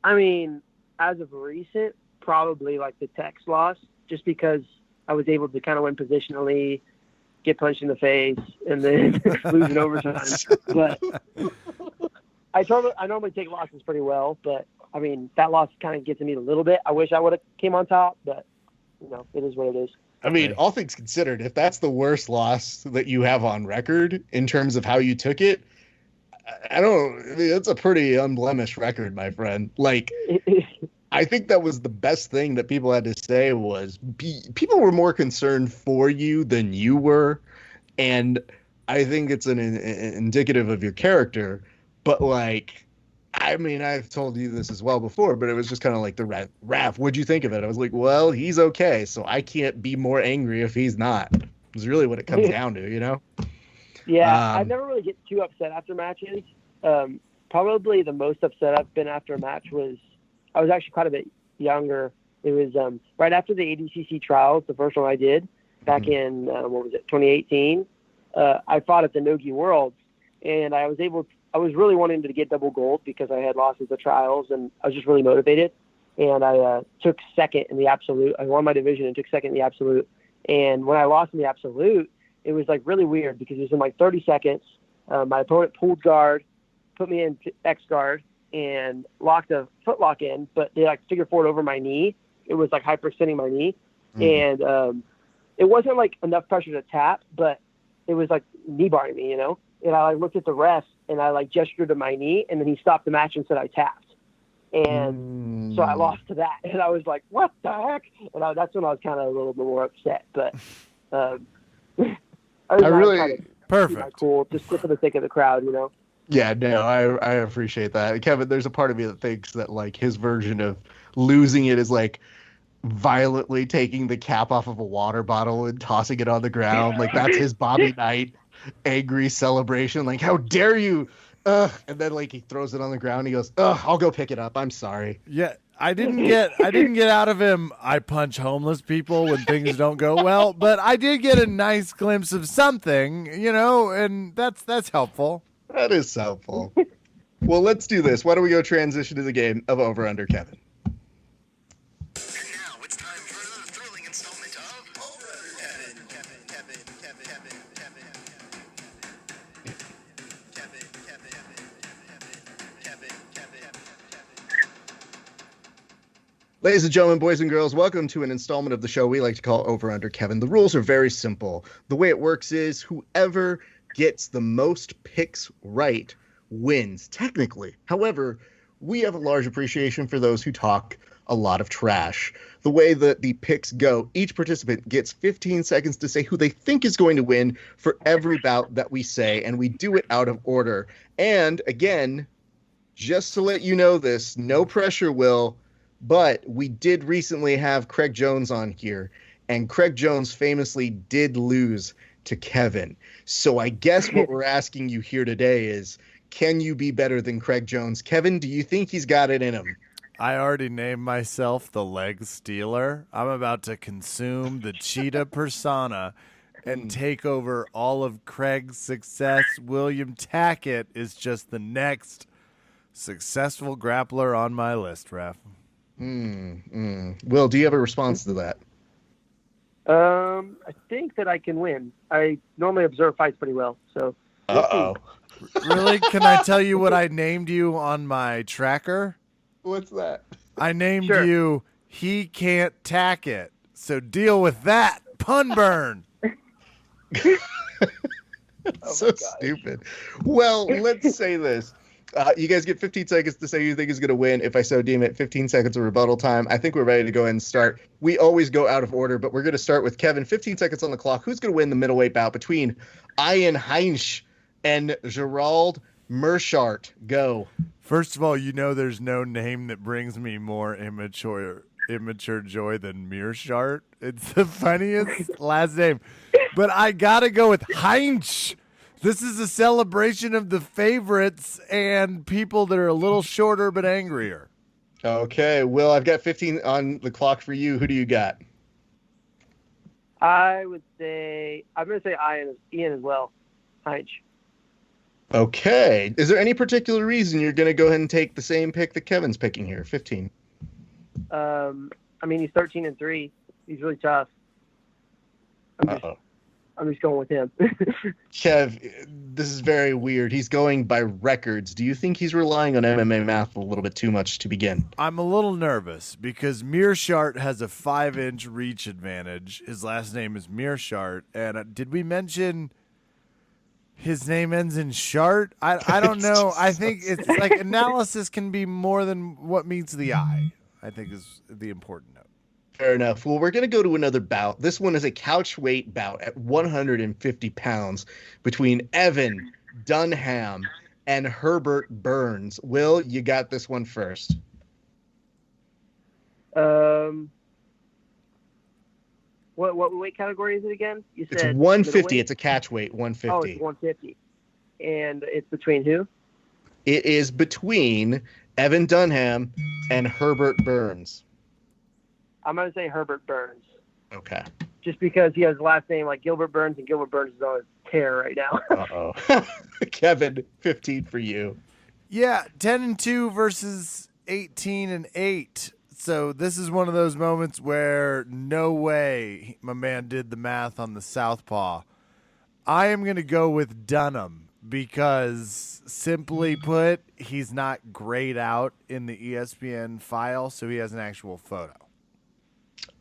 I mean, as of recent, probably like the Tex loss, just because I was able to kind of win positionally, get punched in the face, and then lose in overtime. But I normally take losses pretty well, but I mean, that loss kind of gets me a little bit. I wish I would have came on top, but it is what it is. I mean, all things considered, if that's the worst loss that you have on record in terms of how you took it, I mean, it's a pretty unblemished record, my friend. Like, I think that was the best thing that people had to say was people were more concerned for you than you were. And I think it's an indicative of your character. But like, I mean, I've told you this as well before, but it was just kind of like the Raph, what'd you think of it? I was like, well, he's okay. So I can't be more angry if he's not. It's really what it comes down to, Yeah, I never really get too upset after matches. Probably the most upset I've been after a match was, I was actually quite a bit younger. It was right after the ADCC trials, the first one I did back in, 2018. I fought at the Nogi Worlds, and I was really wanting to get double gold because I had lost at the trials, and I was just really motivated. And I took second in the absolute. I won my division and took second in the absolute. And when I lost in the absolute, it was like really weird because it was in like 30 seconds. My opponent pulled guard, put me in X guard, and locked a foot lock in, but they like figure forward over my knee. It was like hyperextending my knee. And it wasn't like enough pressure to tap, but it was like knee barring me, And I like looked at the ref and I like gestured to my knee, and then he stopped the match and said I tapped. And so I lost to that. And I was like, what the heck? And that's when I was kind of a little bit more upset. But I really perfect. Cool, just for the sake of the crowd, Yeah, no, I appreciate that. Kevin, there's a part of me that thinks that like his version of losing it is like violently taking the cap off of a water bottle and tossing it on the ground. Like that's his Bobby Knight angry celebration. Like, how dare you? And then like he throws it on the ground. He goes, I'll go pick it up. I'm sorry. Yeah. I didn't get out of him, I punch homeless people when things don't go well, but I did get a nice glimpse of something, and that's helpful. That is helpful. Well, let's do this. Why don't we go transition to the game of Over Under Kevin? And now it's time for the thrilling installment of Over Under Kevin. Ladies and gentlemen, boys and girls, welcome to an installment of the show we like to call Over Under Kevin. The rules are very simple. The way it works is whoever gets the most picks right wins, technically. However, we have a large appreciation for those who talk a lot of trash. The way that the picks go, each participant gets 15 seconds to say who they think is going to win for every bout that we say, and we do it out of order. And again, just to let you know this, no pressure, Will, but we did recently have Craig Jones on here, and Craig Jones famously did lose to Kevin. So I guess what we're asking you here today is, can you be better than Craig Jones? Kevin, do you think he's got it in him? I already named myself the Leg Stealer. I'm about to consume the Cheetah persona and take over all of Craig's success. William Tackett is just the next successful grappler on my list, Raph. Will, do you have a response to that? I think that I can win. I normally observe fights pretty well, so. Uh-oh. Really? Can I tell you what I named you on my tracker? What's that? I named you He Can't Tack It. So deal with that. Pun burn. So stupid. Well, let's say this. You guys get 15 seconds to say who you think is going to win. If I so deem it, 15 seconds of rebuttal time. I think we're ready to go ahead and start. We always go out of order, but we're going to start with Kevin. 15 seconds on the clock. Who's going to win the middleweight bout between Ian Heinz and Gerald Meerschaert? Go. First of all, there's no name that brings me more immature joy than Meerschaert. It's the funniest last name. But I got to go with Heinz. This is a celebration of the favorites and people that are a little shorter but angrier. Okay, Will, I've got 15 on the clock for you. Who do you got? I'm going to say Ian as well. Heinz. Okay. Is there any particular reason you're going to go ahead and take the same pick that Kevin's picking here? 15. He's 13-3. He's really tough. I'm just going with him. Kev, this is very weird. He's going by records. Do you think he's relying on MMA math a little bit too much to begin? I'm a little nervous because Meerschaert has a 5-inch reach advantage. His last name is Meerschaert. And did we mention his name ends in Shart? I don't know. I think it's like analysis can be more than what meets the eye, I think is the important note. Fair enough. Well, we're going to go to another bout. This one is a couch weight bout at 150 pounds between Evan Dunham and Herbert Burns. Will, you got this one first. What weight category is it again? You said it's 150. It's a catch weight, 150. Oh, it's 150. And it's between who? It is between Evan Dunham and Herbert Burns. I'm going to say Herbert Burns. Okay. Just because he has the last name like Gilbert Burns, and Gilbert Burns is on a tear right now. Uh-oh. Kevin, 15 for you. Yeah, 10-2 versus 18-8. So this is one of those moments where no way my man did the math on the southpaw. I am going to go with Dunham because, simply put, he's not grayed out in the ESPN file, so he has an actual photo.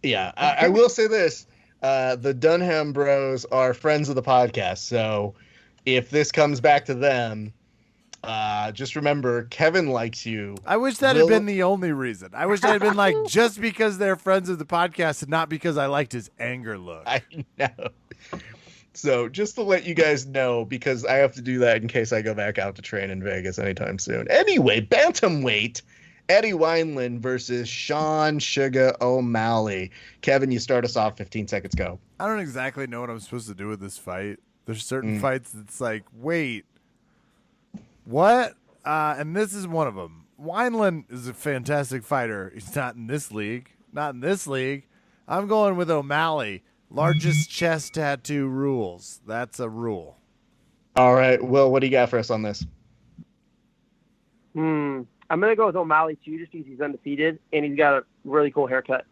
Yeah, I will say this. The Dunham bros are friends of the podcast, so if this comes back to them, just remember, Kevin likes you. I wish that had been the only reason. I wish that had been like just because they're friends of the podcast and not because I liked his anger look. I know. So just to let you guys know, because I have to do that in case I go back out to train in Vegas anytime soon. Anyway, bantamweight. Eddie Wineland versus Sean Sugar O'Malley. Kevin, you start us off. 15 seconds, go. I don't exactly know what I'm supposed to do with this fight. There's certain fights that's like, wait, what? And this is one of them. Wineland is a fantastic fighter. He's not in this league. Not in this league. I'm going with O'Malley. Largest chest tattoo rules. That's a rule. All right. Will, what do you got for us on this? I'm going to go with O'Malley, too, just because he's undefeated, and he's got a really cool haircut.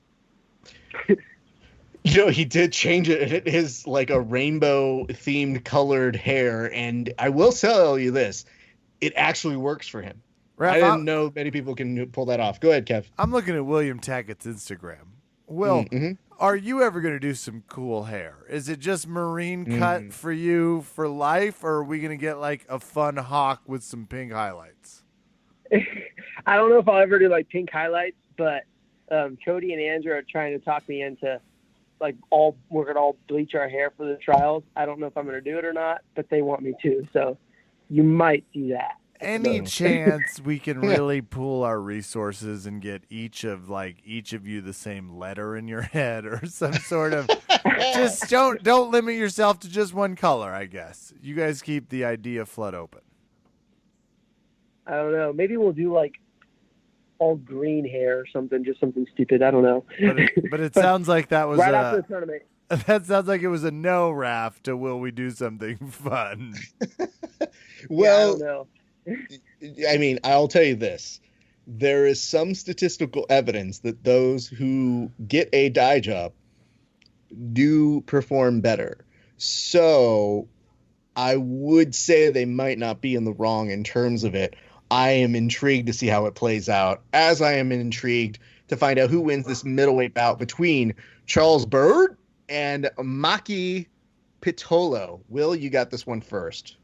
He did change it. It is like a rainbow-themed colored hair, and I will tell you this. It actually works for him. Raph, I didn't know many people can pull that off. Go ahead, Kev. I'm looking at William Tackett's Instagram. Will, are you ever going to do some cool hair? Is it just marine cut for you for life, or are we going to get like a fun hawk with some pink highlights? I don't know if I'll ever do like pink highlights, but Cody and Andrew are trying to talk me into like we're going to all bleach our hair for the trials. I don't know if I'm going to do it or not, but they want me to. So you might see that. Any chance we can really pool our resources and get each of you the same letter in your head or some sort of just don't limit yourself to just one color, I guess. You guys keep the idea flood open. I don't know. Maybe we'll do like all green hair or something, just something stupid. I don't know. But it sounds like that was right after the tournament. That sounds like it was a no, Raph, to will we do something fun? Well, yeah, I don't know. I mean, I'll tell you this. There is some statistical evidence that those who get a dye job do perform better. So I would say they might not be in the wrong in terms of it. I am intrigued to see how it plays out, as I am intrigued to find out who wins this middleweight bout between Charles Byrd and Maki Pitolo. Will, you got this one first.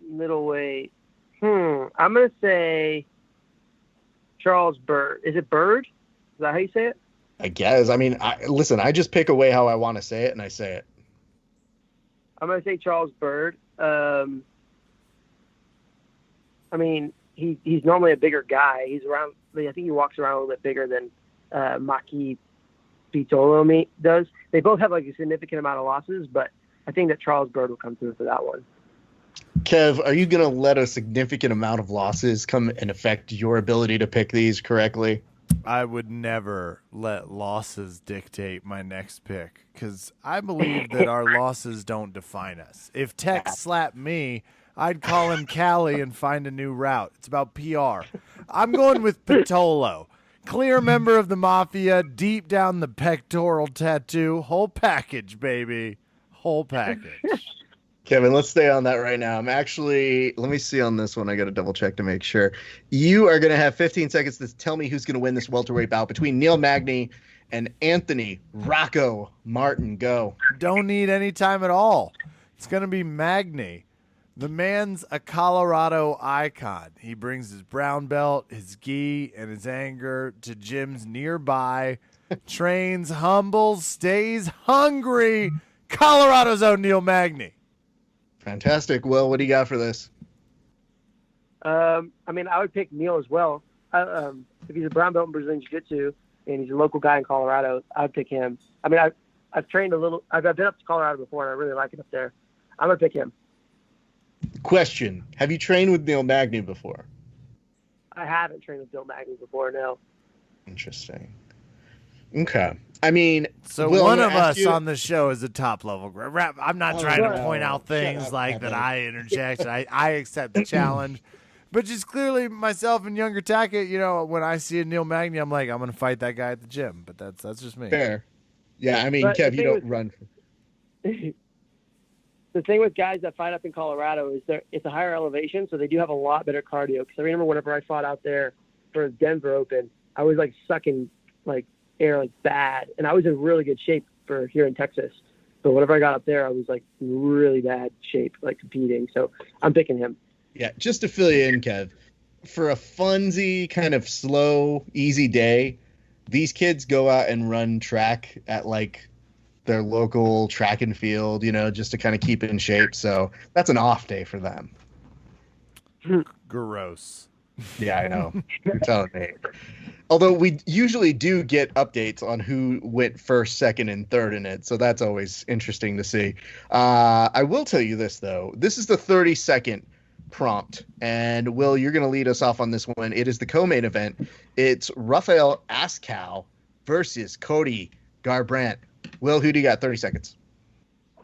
Middleweight. I'm going to say Charles Byrd. Is it Byrd? Is that how you say it? I guess. I mean, listen, I just pick away how I want to say it, and I say it. I'm going to say Charles Byrd. I mean, he's normally a bigger guy. He's around. I think he walks around a little bit bigger than Maki Pitolo does. They both have like a significant amount of losses, but I think that Charles Byrd will come through for that one. Kev, are you going to let a significant amount of losses come and affect your ability to pick these correctly? I would never let losses dictate my next pick because I believe that our losses don't define us. If Tech slapped me, I'd call him Cali and find a new route. It's about PR. I'm going with Pitolo. Clear member of the Mafia, deep down the pectoral tattoo. Whole package, baby. Whole package. Kevin, let's stay on that right now. Let me see on this one. I got to double check to make sure. You are going to have 15 seconds to tell me who's going to win this welterweight bout between Neil Magny and Anthony Rocco Martin. Go. Don't need any time at all. It's going to be Magny. The man's a Colorado icon. He brings his brown belt, his gi, and his anger to gyms nearby. Trains, humbles, stays hungry. Colorado's own Neil Magny. Fantastic. Will, what do you got for this? I mean, I would pick Neil as well. If he's a brown belt in Brazilian Jiu-Jitsu and he's a local guy in Colorado, I'd pick him. I mean, I've trained a little. I've been up to Colorado before, and I really like it up there. I'm going to pick him. Question. Have you trained with Neil Magny before? I haven't trained with Neil Magny before, no. Interesting. Okay. I mean, so Will, one of us on the show is a top level rap. I'm not trying to no. point out things up, like Kevin. that I interject. I accept the challenge. But just clearly myself and younger Tackett, when I see a Neil Magny, I'm like, I'm going to fight that guy at the gym. But that's just me. Fair. Yeah, I mean, But Kev, the you thing don't run. The thing with guys that fight up in Colorado is it's a higher elevation, so they do have a lot better cardio. Because I remember whenever I fought out there for the Denver Open, I was like sucking like air like bad, and I was in really good shape for here in Texas. But whenever I got up there, I was like in really bad shape, like competing. So I'm picking him. Yeah, just to fill you in, Kev, for a funsy, kind of slow, easy day, these kids go out and run track at like their local track and field, just to kind of keep it in shape. So that's an off day for them. Gross. Yeah, I know. You're telling me. Although we usually do get updates on who went first, second, and third in it. So that's always interesting to see. I will tell you this, though. This is the 30-second prompt. And, Will, you're going to lead us off on this one. It is the co-main event. It's Rafael Ascal versus Cody Garbrandt. Will, who do you got? 30 seconds.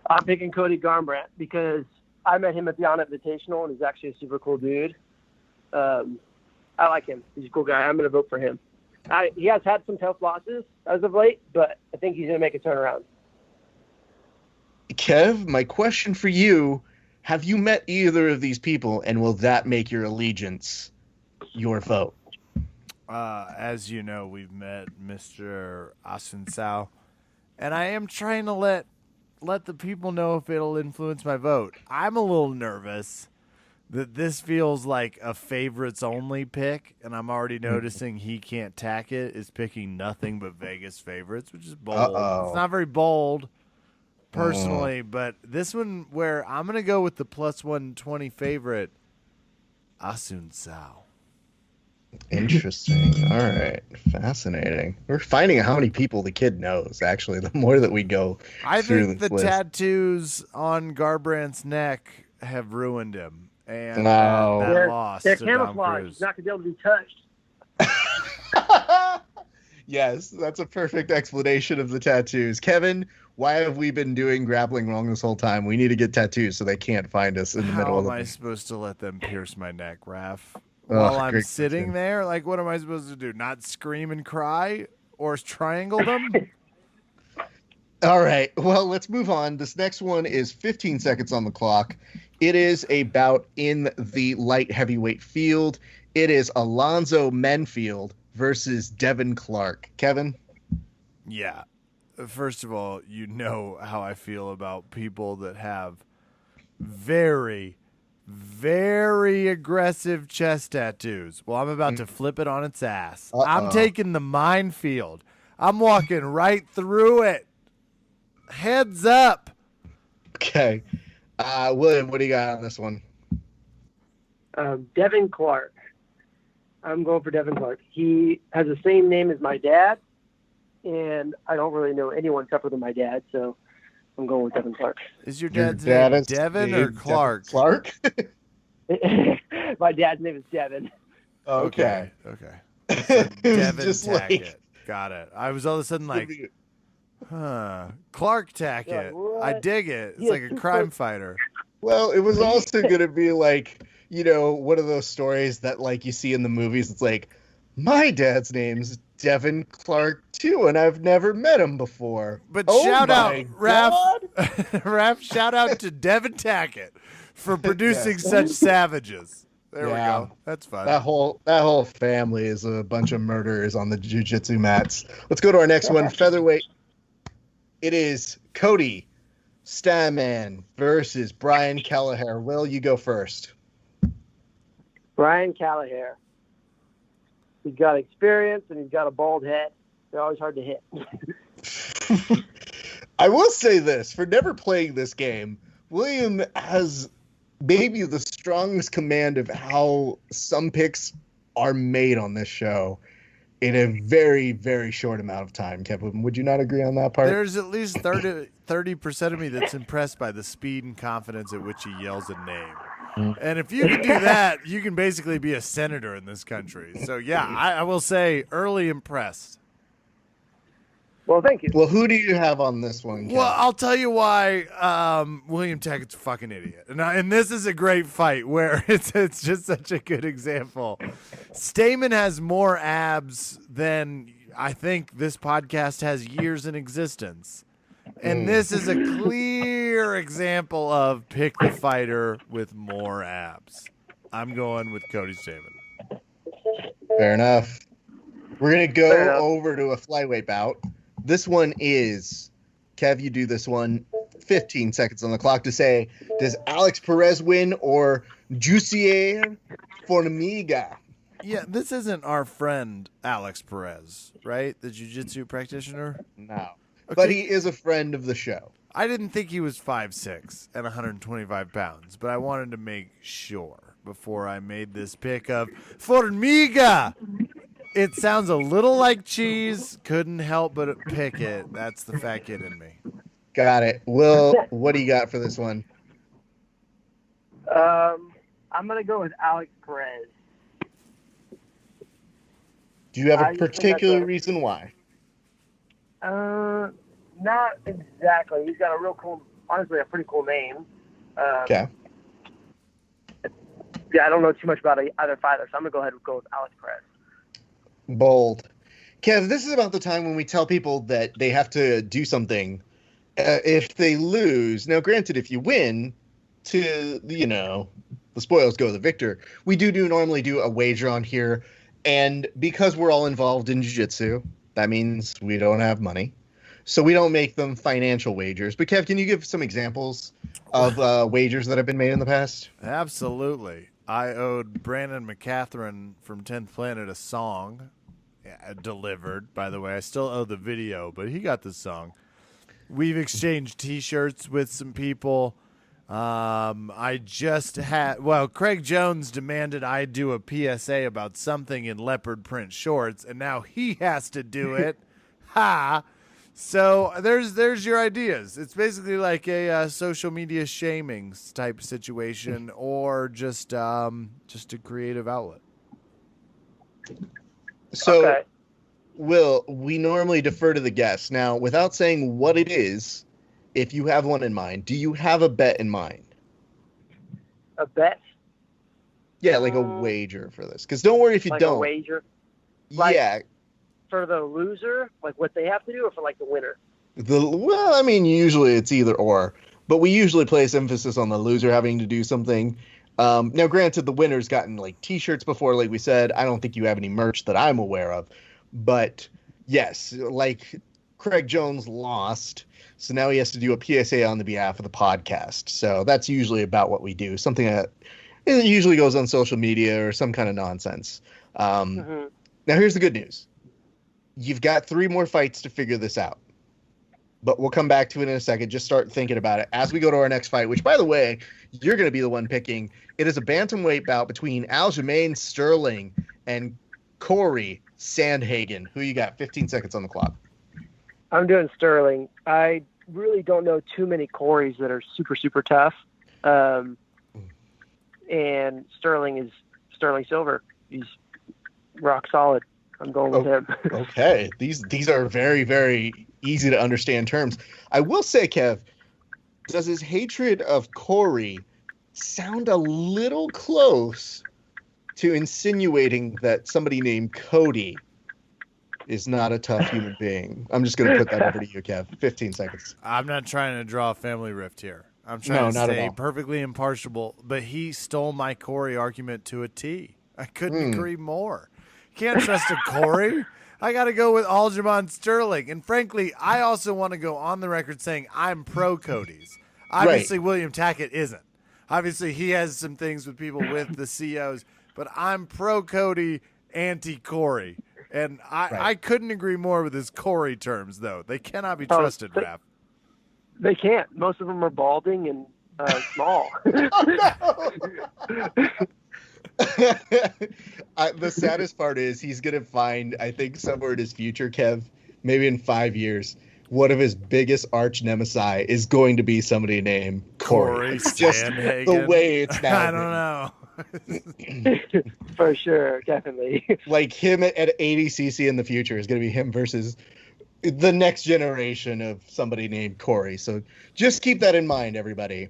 I'm picking Cody Garbrandt because I met him at the On Invitational, and he's actually a super cool dude. I like him. He's a cool guy. I'm going to vote for him. He has had some tough losses as of late, but I think he's going to make a turnaround. Kev, my question for you, have you met either of these people, and will that make your allegiance your vote? As you know, we've met Mr. Asuncao, and I am trying to let the people know if it'll influence my vote. I'm a little nervous that this feels like a favorites-only pick, and I'm already noticing he can't tack it, is picking nothing but Vegas favorites, which is bold. Uh-oh. It's not very bold, personally, but this one where I'm going to go with the plus 120 favorite, Asuncao. Interesting. All right. Fascinating. We're finding out how many people the kid knows, actually, the more that we go I through think this the list. tattoos on Garbrandt's neck have ruined him. And No. that loss They're to Dom camouflage. Cruz. He's not going to be able to be touched. Yes, that's a perfect explanation of the tattoos. Kevin, why have we been doing grappling wrong this whole time? We need to get tattoos so they can't find us in the middle How of am the I supposed to let them pierce my neck, Raph? Ugh, While I'm great sitting question. there? Like, what am I supposed to do? Not scream and cry? Or triangle them? All right. Well, let's move on. This next one is 15 seconds on the clock. It is a bout in the light heavyweight field. It is Alonzo Menfield versus Devin Clark. Kevin? Yeah. First of all, you know how I feel about people that have very, very aggressive chest tattoos. Well, I'm about to flip it on its ass. I'm taking the minefield. I'm walking right through it. Heads up. Okay. William, what do you got on this one? Devin Clark. I'm going for Devin Clark. He has the same name as my dad, and I don't really know anyone tougher than my dad, so I'm going with Devin Clark. Is your dad's name Devin or Clark? Clark? My dad's name is Devin. Okay. So Devin Just Tackett. Got it. I was all of a sudden like, Clark Tackett. What? I dig it. It's Yeah, like a crime fighter. Well, it was also going to be like, one of those stories that like you see in the movies. It's like, my dad's name's Devin Clark too, and I've never met him before. But Oh shout out, my Raph, God. Raph, shout out to Devin Tackett for producing such savages. There we Yeah. go. That's fun. That whole family is a bunch of murderers on the jiu-jitsu mats. Let's go to our next one, featherweight. It is Cody Staman versus Brian Kelleher. Will, you go first. Brian Kelleher. He's got experience and he's got a bald head. They're always hard to hit. I will say this, for never playing this game, William has maybe the strongest command of how some picks are made on this show in a very, very short amount of time. Kevin, would you not agree on that part? There's at least 30% of me that's impressed by the speed and confidence at which he yells a name. And if you can do that, you can basically be a senator in this country. So, yeah, I will say early impressed. Well, thank you. Well, who do you have on this one, Kevin? Well, I'll tell you why William Tackett's a fucking idiot. And this is a great fight where it's just such a good example. Stamen has more abs than I think this podcast has years in existence. And this is a clear example of pick the fighter with more abs. I'm going with Cody Stamen. Fair enough. We're going to go over to a flyweight bout. This one is, Kev, you do this one, 15 seconds on the clock to say, does Alex Perez win or Jussier Formiga? Yeah, this isn't our friend Alex Perez, right? The jiu-jitsu practitioner? No. But he is a friend of the show. I didn't think he was 5'6" and 125 pounds, but I wanted to make sure before I made this pick of Formiga. It sounds a little like cheese. Couldn't help but pick it. That's the fat kid in me. Got it. Will, what do you got for this one? I'm going to go with Alex Perez. Do you have I a just think particular that's a- reason why? Not exactly. He's got a real cool, honestly, a pretty cool name. Okay. Yeah, I don't know too much about either fighter, so I'm going to go ahead and go with Alex Perez. Bold. Kev, this is about the time when we tell people that they have to do something if they lose. Now, granted, if you win, the spoils go to the victor. We do normally do a wager on here, and because we're all involved in jiu-jitsu, that means we don't have money. So we don't make them financial wagers. But Kev, can you give some examples of wagers that have been made in the past? Absolutely. I owed Brandon McCatherine from 10th Planet a song. Delivered, by the way. I still owe the video, but he got the song. We've exchanged T-shirts with some people. I just had... Well, Craig Jones demanded I do a PSA about something in leopard print shorts, and now he has to do it. Ha! So there's your ideas. It's basically like a social media shaming type situation, or just a creative outlet. So, Okay. Will, we normally defer to the guests. Now, without saying what it is, if you have one in mind, do you have a bet in mind? A bet? Yeah, like a wager for this. Because don't worry if you Like don't. a wager? Like- Yeah. For the loser? Like what they have to do, or for like the winner? Well, I mean, usually it's either or. But we usually place emphasis on the loser having to do something. Now, granted, the winner's gotten like T-shirts before, like we said. I don't think you have any merch that I'm aware of, but yes, like Craig Jones lost, so now he has to do a PSA on the behalf of the podcast. So that's usually about what we do. Something that it usually goes on social media or some kind of nonsense. Now, here's the good news: you've got 3 more fights to figure this out. But we'll come back to it in a second. Just start thinking about it as we go to our next fight, which, by the way, you're going to be the one picking. It is a bantamweight bout between Aljamain Sterling and Corey Sandhagen. Who you got? 15 seconds on the clock. I'm doing Sterling. I really don't know too many Corys that are super, super tough. And Sterling is Sterling Silver. He's rock solid. I'm going with him. Okay. These are very, very easy to understand terms. I will say, Kev, does his hatred of Corey sound a little close to insinuating that somebody named Cody is not a tough human being? I'm just going to put that over to you, Kev. 15 seconds. I'm not trying to draw a family rift here. I'm trying to stay perfectly impartial, but he stole my Corey argument to a T. I couldn't agree more. Can't trust a Corey. I got to go with Aljamain Sterling. And frankly, I also want to go on the record saying I'm pro Cody's. Obviously, right. William Tackett isn't. Obviously, he has some things with people with the COs, but I'm pro Cody, anti Corey. And I couldn't agree more with his Corey terms, though. They cannot be trusted, Raph. They can't. Most of them are balding and small. The saddest part is he's going to find, I think, somewhere in his future, Kev, maybe in 5 years, one of his biggest arch nemesis is going to be somebody named Corey. It's just the way it's now. I don't know. For sure, definitely. Like him at ADCC in the future is going to be him versus the next generation of somebody named Corey. So just keep that in mind, everybody.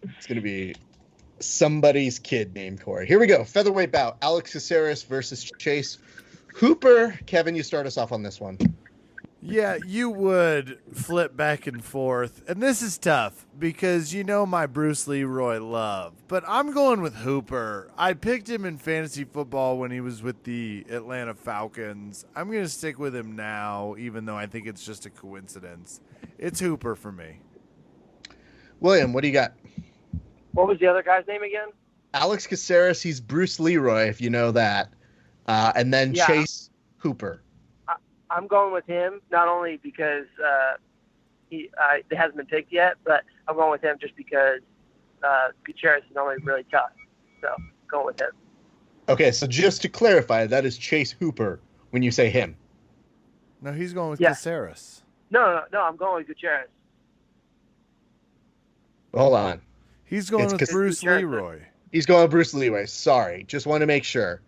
It's going to be somebody's kid named Corey. Here we go. Featherweight bout. Alex Caceres versus Chase Hooper. Kevin, you start us off on this one. Yeah, you would flip back and forth. And this is tough because you know my Bruce Leroy love. But I'm going with Hooper. I picked him in fantasy football when he was with the Atlanta Falcons. I'm going to stick with him now, even though I think it's just a coincidence. It's Hooper for me. William, what do you got? What was the other guy's name again? Alex Caceres. He's Bruce Leroy, if you know that. And then Chase Hooper. I'm going with him, not only because it hasn't been picked yet, but I'm going with him just because Gutierrez is normally really tough. So going with him. Okay, so just to clarify, that is Chase Hooper when you say him. No, he's going with Caceres. No, I'm going with Gutierrez. Hold on. He's going with Bruce Leroy. He's going with Bruce Leroy. Sorry. Just want to make sure.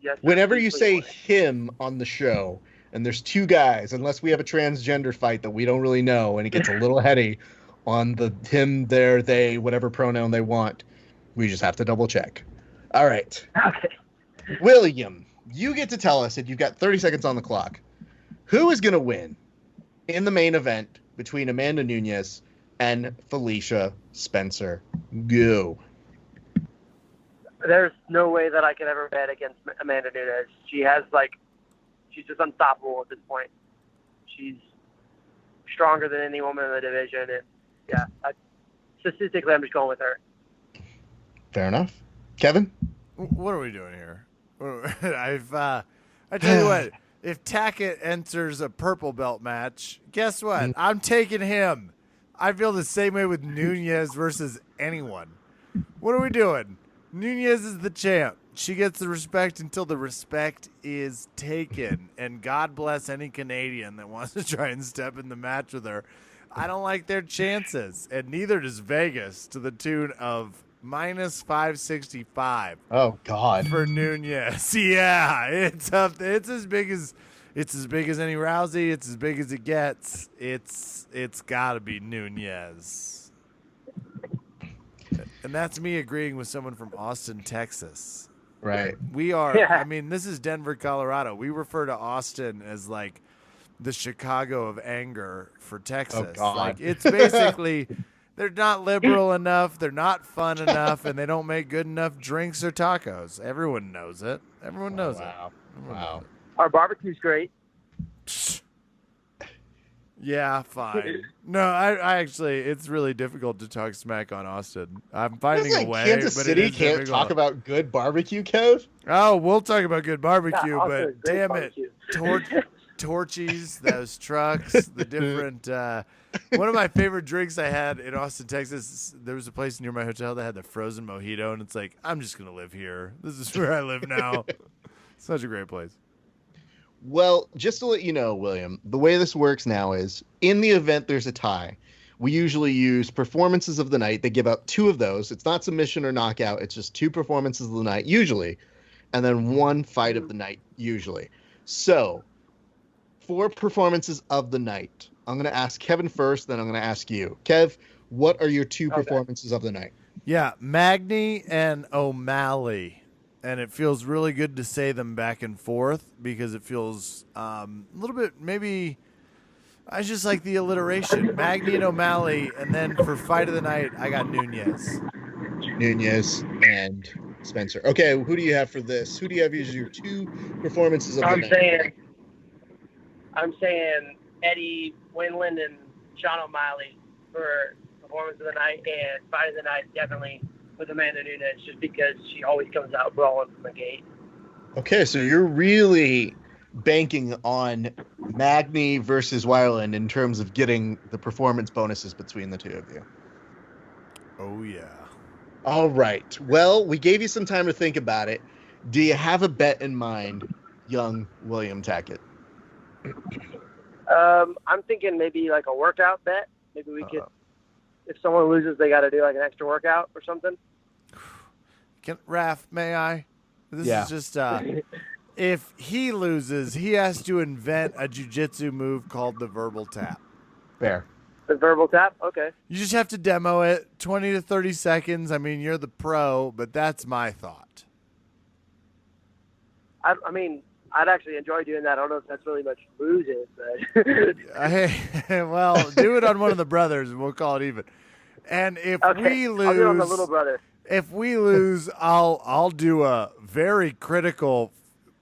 Yes, whenever you say him on the show, and there's 2 guys, unless we have a transgender fight that we don't really know, and it gets a little heady on the him, their, they, whatever pronoun they want, we just have to double check. All right. Okay. William, you get to tell us, and you've got 30 seconds on the clock, who is going to win in the main event between Amanda Nunes and Felicia Spencer? Go. There's no way that I could ever bet against Amanda Nunes. She's just unstoppable at this point. She's stronger than any woman in the division, and statistically, I'm just going with her. Fair enough. Kevin? What are we doing here? I tell you what, if Tackett enters a purple belt match, guess what? I'm taking him. I feel the same way with Nunes versus anyone. What are we doing? Nunes is the champ. She gets the respect until the respect is taken. And God bless any Canadian that wants to try and step in the match with her. I don't like their chances. And neither does Vegas, to the tune of minus 565. Oh, God. For Nunes. Yeah, it's up. It's as big as any Rousey. It's as big as it gets. It's got to be Nunes. And that's me agreeing with someone from Austin, Texas. Right. We are, I mean, this is Denver, Colorado. We refer to Austin as like the Chicago of anger for Texas. Oh, God. Like it's basically They're not liberal enough. They're not fun enough, and they don't make good enough drinks or tacos. Everyone knows it. Everyone knows it. Everyone knows it. Our barbecue's great. Yeah, fine. No, I actually, it's really difficult to talk smack on Austin. I'm finding a way, Kansas but City it is can't difficult. talk about good barbecue, Kev. Oh, we'll talk about good barbecue, Yeah, but Austin, great damn barbecue. it, Torchies, those trucks, the different. One of my favorite drinks I had in Austin, Texas. There was a place near my hotel that had the frozen mojito, and it's like, I'm just gonna live here. This is where I live now. Such a great place. Well, just to let you know, William, the way this works now is in the event there's a tie, we usually use performances of the night. They give out 2 of those. It's not submission or knockout. It's just 2 performances of the night, usually, and then 1 fight of the night, usually. So, 4 performances of the night. I'm going to ask Kevin first, then I'm going to ask you. Kev, what are your 2 performances of the night? Yeah, Magny and O'Malley. And it feels really good to say them back and forth because it feels a little bit, maybe, I just like the alliteration. Magny and O'Malley, and then for fight of the night, I got Nunez. Nunez and Spencer. Okay, who do you have for this? Who do you have as your 2 performances of the night? I'm saying Eddie Winland and Sean O'Malley for performance of the night, and fight of the night definitely with Amanda Nunes, just because she always comes out brawling from the gate. Okay, so you're really banking on Magny versus Weiland in terms of getting the performance bonuses between the 2 of you. Oh, yeah. All right. Well, we gave you some time to think about it. Do you have a bet in mind, young William Tackett? I'm thinking maybe like a workout bet. Maybe we could, if someone loses, they got to do like an extra workout or something. Raph, may I? This Yeah. is just, if he loses, he has to invent a jiu-jitsu move called the verbal tap. Fair. The verbal tap? Okay. You just have to demo it, 20 to 30 seconds. I mean, you're the pro, but that's my thought. I mean, I'd actually enjoy doing that. I don't know if that's really much losing, but Hey, well, do it on one of the brothers, and we'll call it even. And if we lose, I'll do it on the little brother. If we lose, I'll do a very critical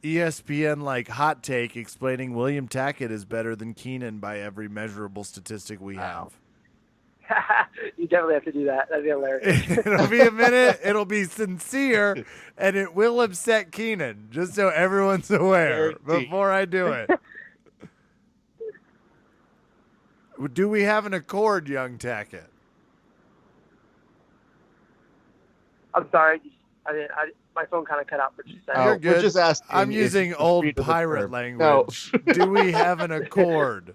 ESPN like hot take explaining William Tackett is better than Keenan by every measurable statistic we have. You definitely have to do that. That'd be hilarious. It'll be a minute. It'll be sincere, and it will upset Keenan, just so everyone's aware before I do it. Do we have an accord, young Tackett? I'm sorry. My phone kind of cut out for just a second. You're good. We're just asking I'm if using you old agree to the pirate term. language. Do we have an accord?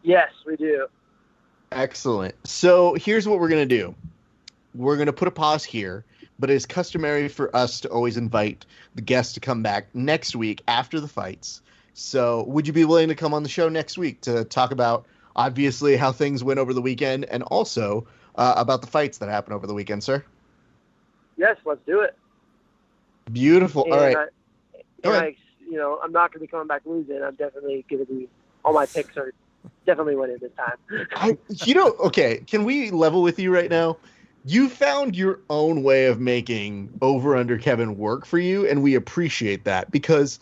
Yes, we do. Excellent. So here's what we're going to do. We're going to put a pause here, but it is customary for us to always invite the guests to come back next week after the fights. So would you be willing to come on the show next week to talk about, obviously, how things went over the weekend and also about the fights that happened over the weekend, sir? Yes, let's do it. Beautiful. And All right. Go ahead. I'm not going to be coming back losing. I'm definitely going to be. All my picks are definitely winning this time. Okay, can we level with you right now? You found your own way of making over-under Kevin work for you, and we appreciate that because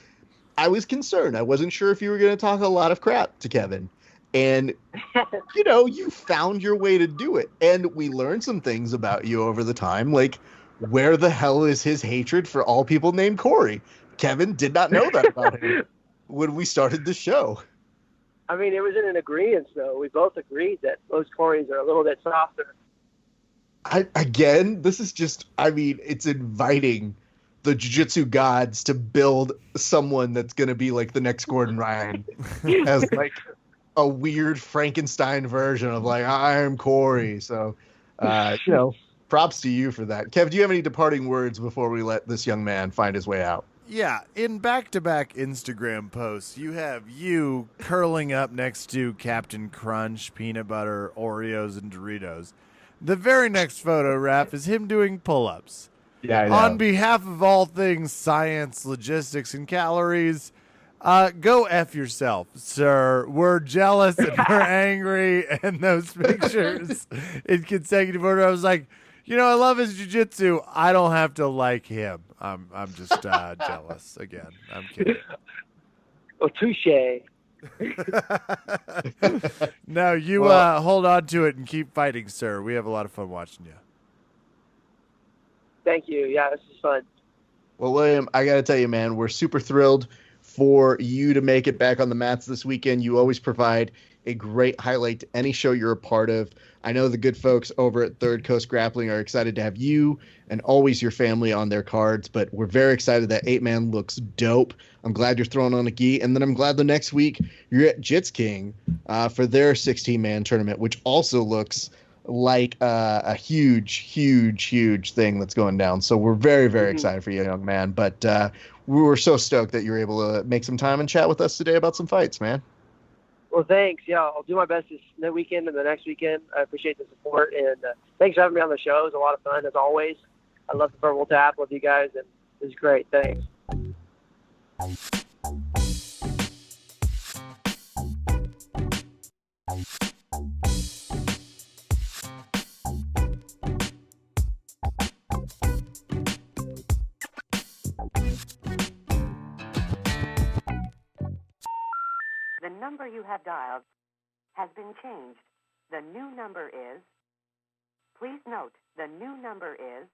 I was concerned. I wasn't sure if you were going to talk a lot of crap to Kevin. And, you found your way to do it. And we learned some things about you over the time, like where the hell is his hatred for all people named Corey? Kevin did not know that about him when we started the show. I mean, it was in an agreement, though. We both agreed that those Corys are a little bit softer. This is just, it's inviting the jiu-jitsu gods to build someone that's going to be like the next Gordon Ryan as like a weird Frankenstein version of like, I'm Corey. So, props to you for that. Kev, do you have any departing words before we let this young man find his way out? Yeah, in back-to-back Instagram posts, you have you curling up next to Captain Crunch, peanut butter, Oreos, and Doritos. The very next photo, Raph, is him doing pull-ups. Yeah, I know. On behalf of all things science, logistics, and calories, Go F yourself, sir. We're jealous and we're angry. And those pictures in consecutive order, I was like, I love his jiu-jitsu. I don't have to like him. I'm just jealous again. I'm kidding. Well, touche. No, you hold on to it and keep fighting, sir. We have a lot of fun watching you. Thank you. Yeah, this is fun. Well, William, I got to tell you, man, we're super thrilled for you to make it back on the mats this weekend. You always provide a great highlight to any show you're a part of. I know the good folks over at Third Coast Grappling are excited to have you and always your family on their cards, but we're very excited that 8-Man looks dope. I'm glad you're throwing on a gi, and then I'm glad the next week you're at Jits King for their 16-man tournament, which also looks like a huge thing that's going down. So we're very, very excited for you, young man. But we were so stoked that you were able to make some time and chat with us today about some fights, man. Well, thanks. Yeah, I'll do my best this weekend and the next weekend. I appreciate the support, and thanks for having me on the show. It was a lot of fun, as always. I love the Verbal Tap with you guys, and it was great. Thanks. The number you have dialed has been changed. The new number is... Please note, the new number is...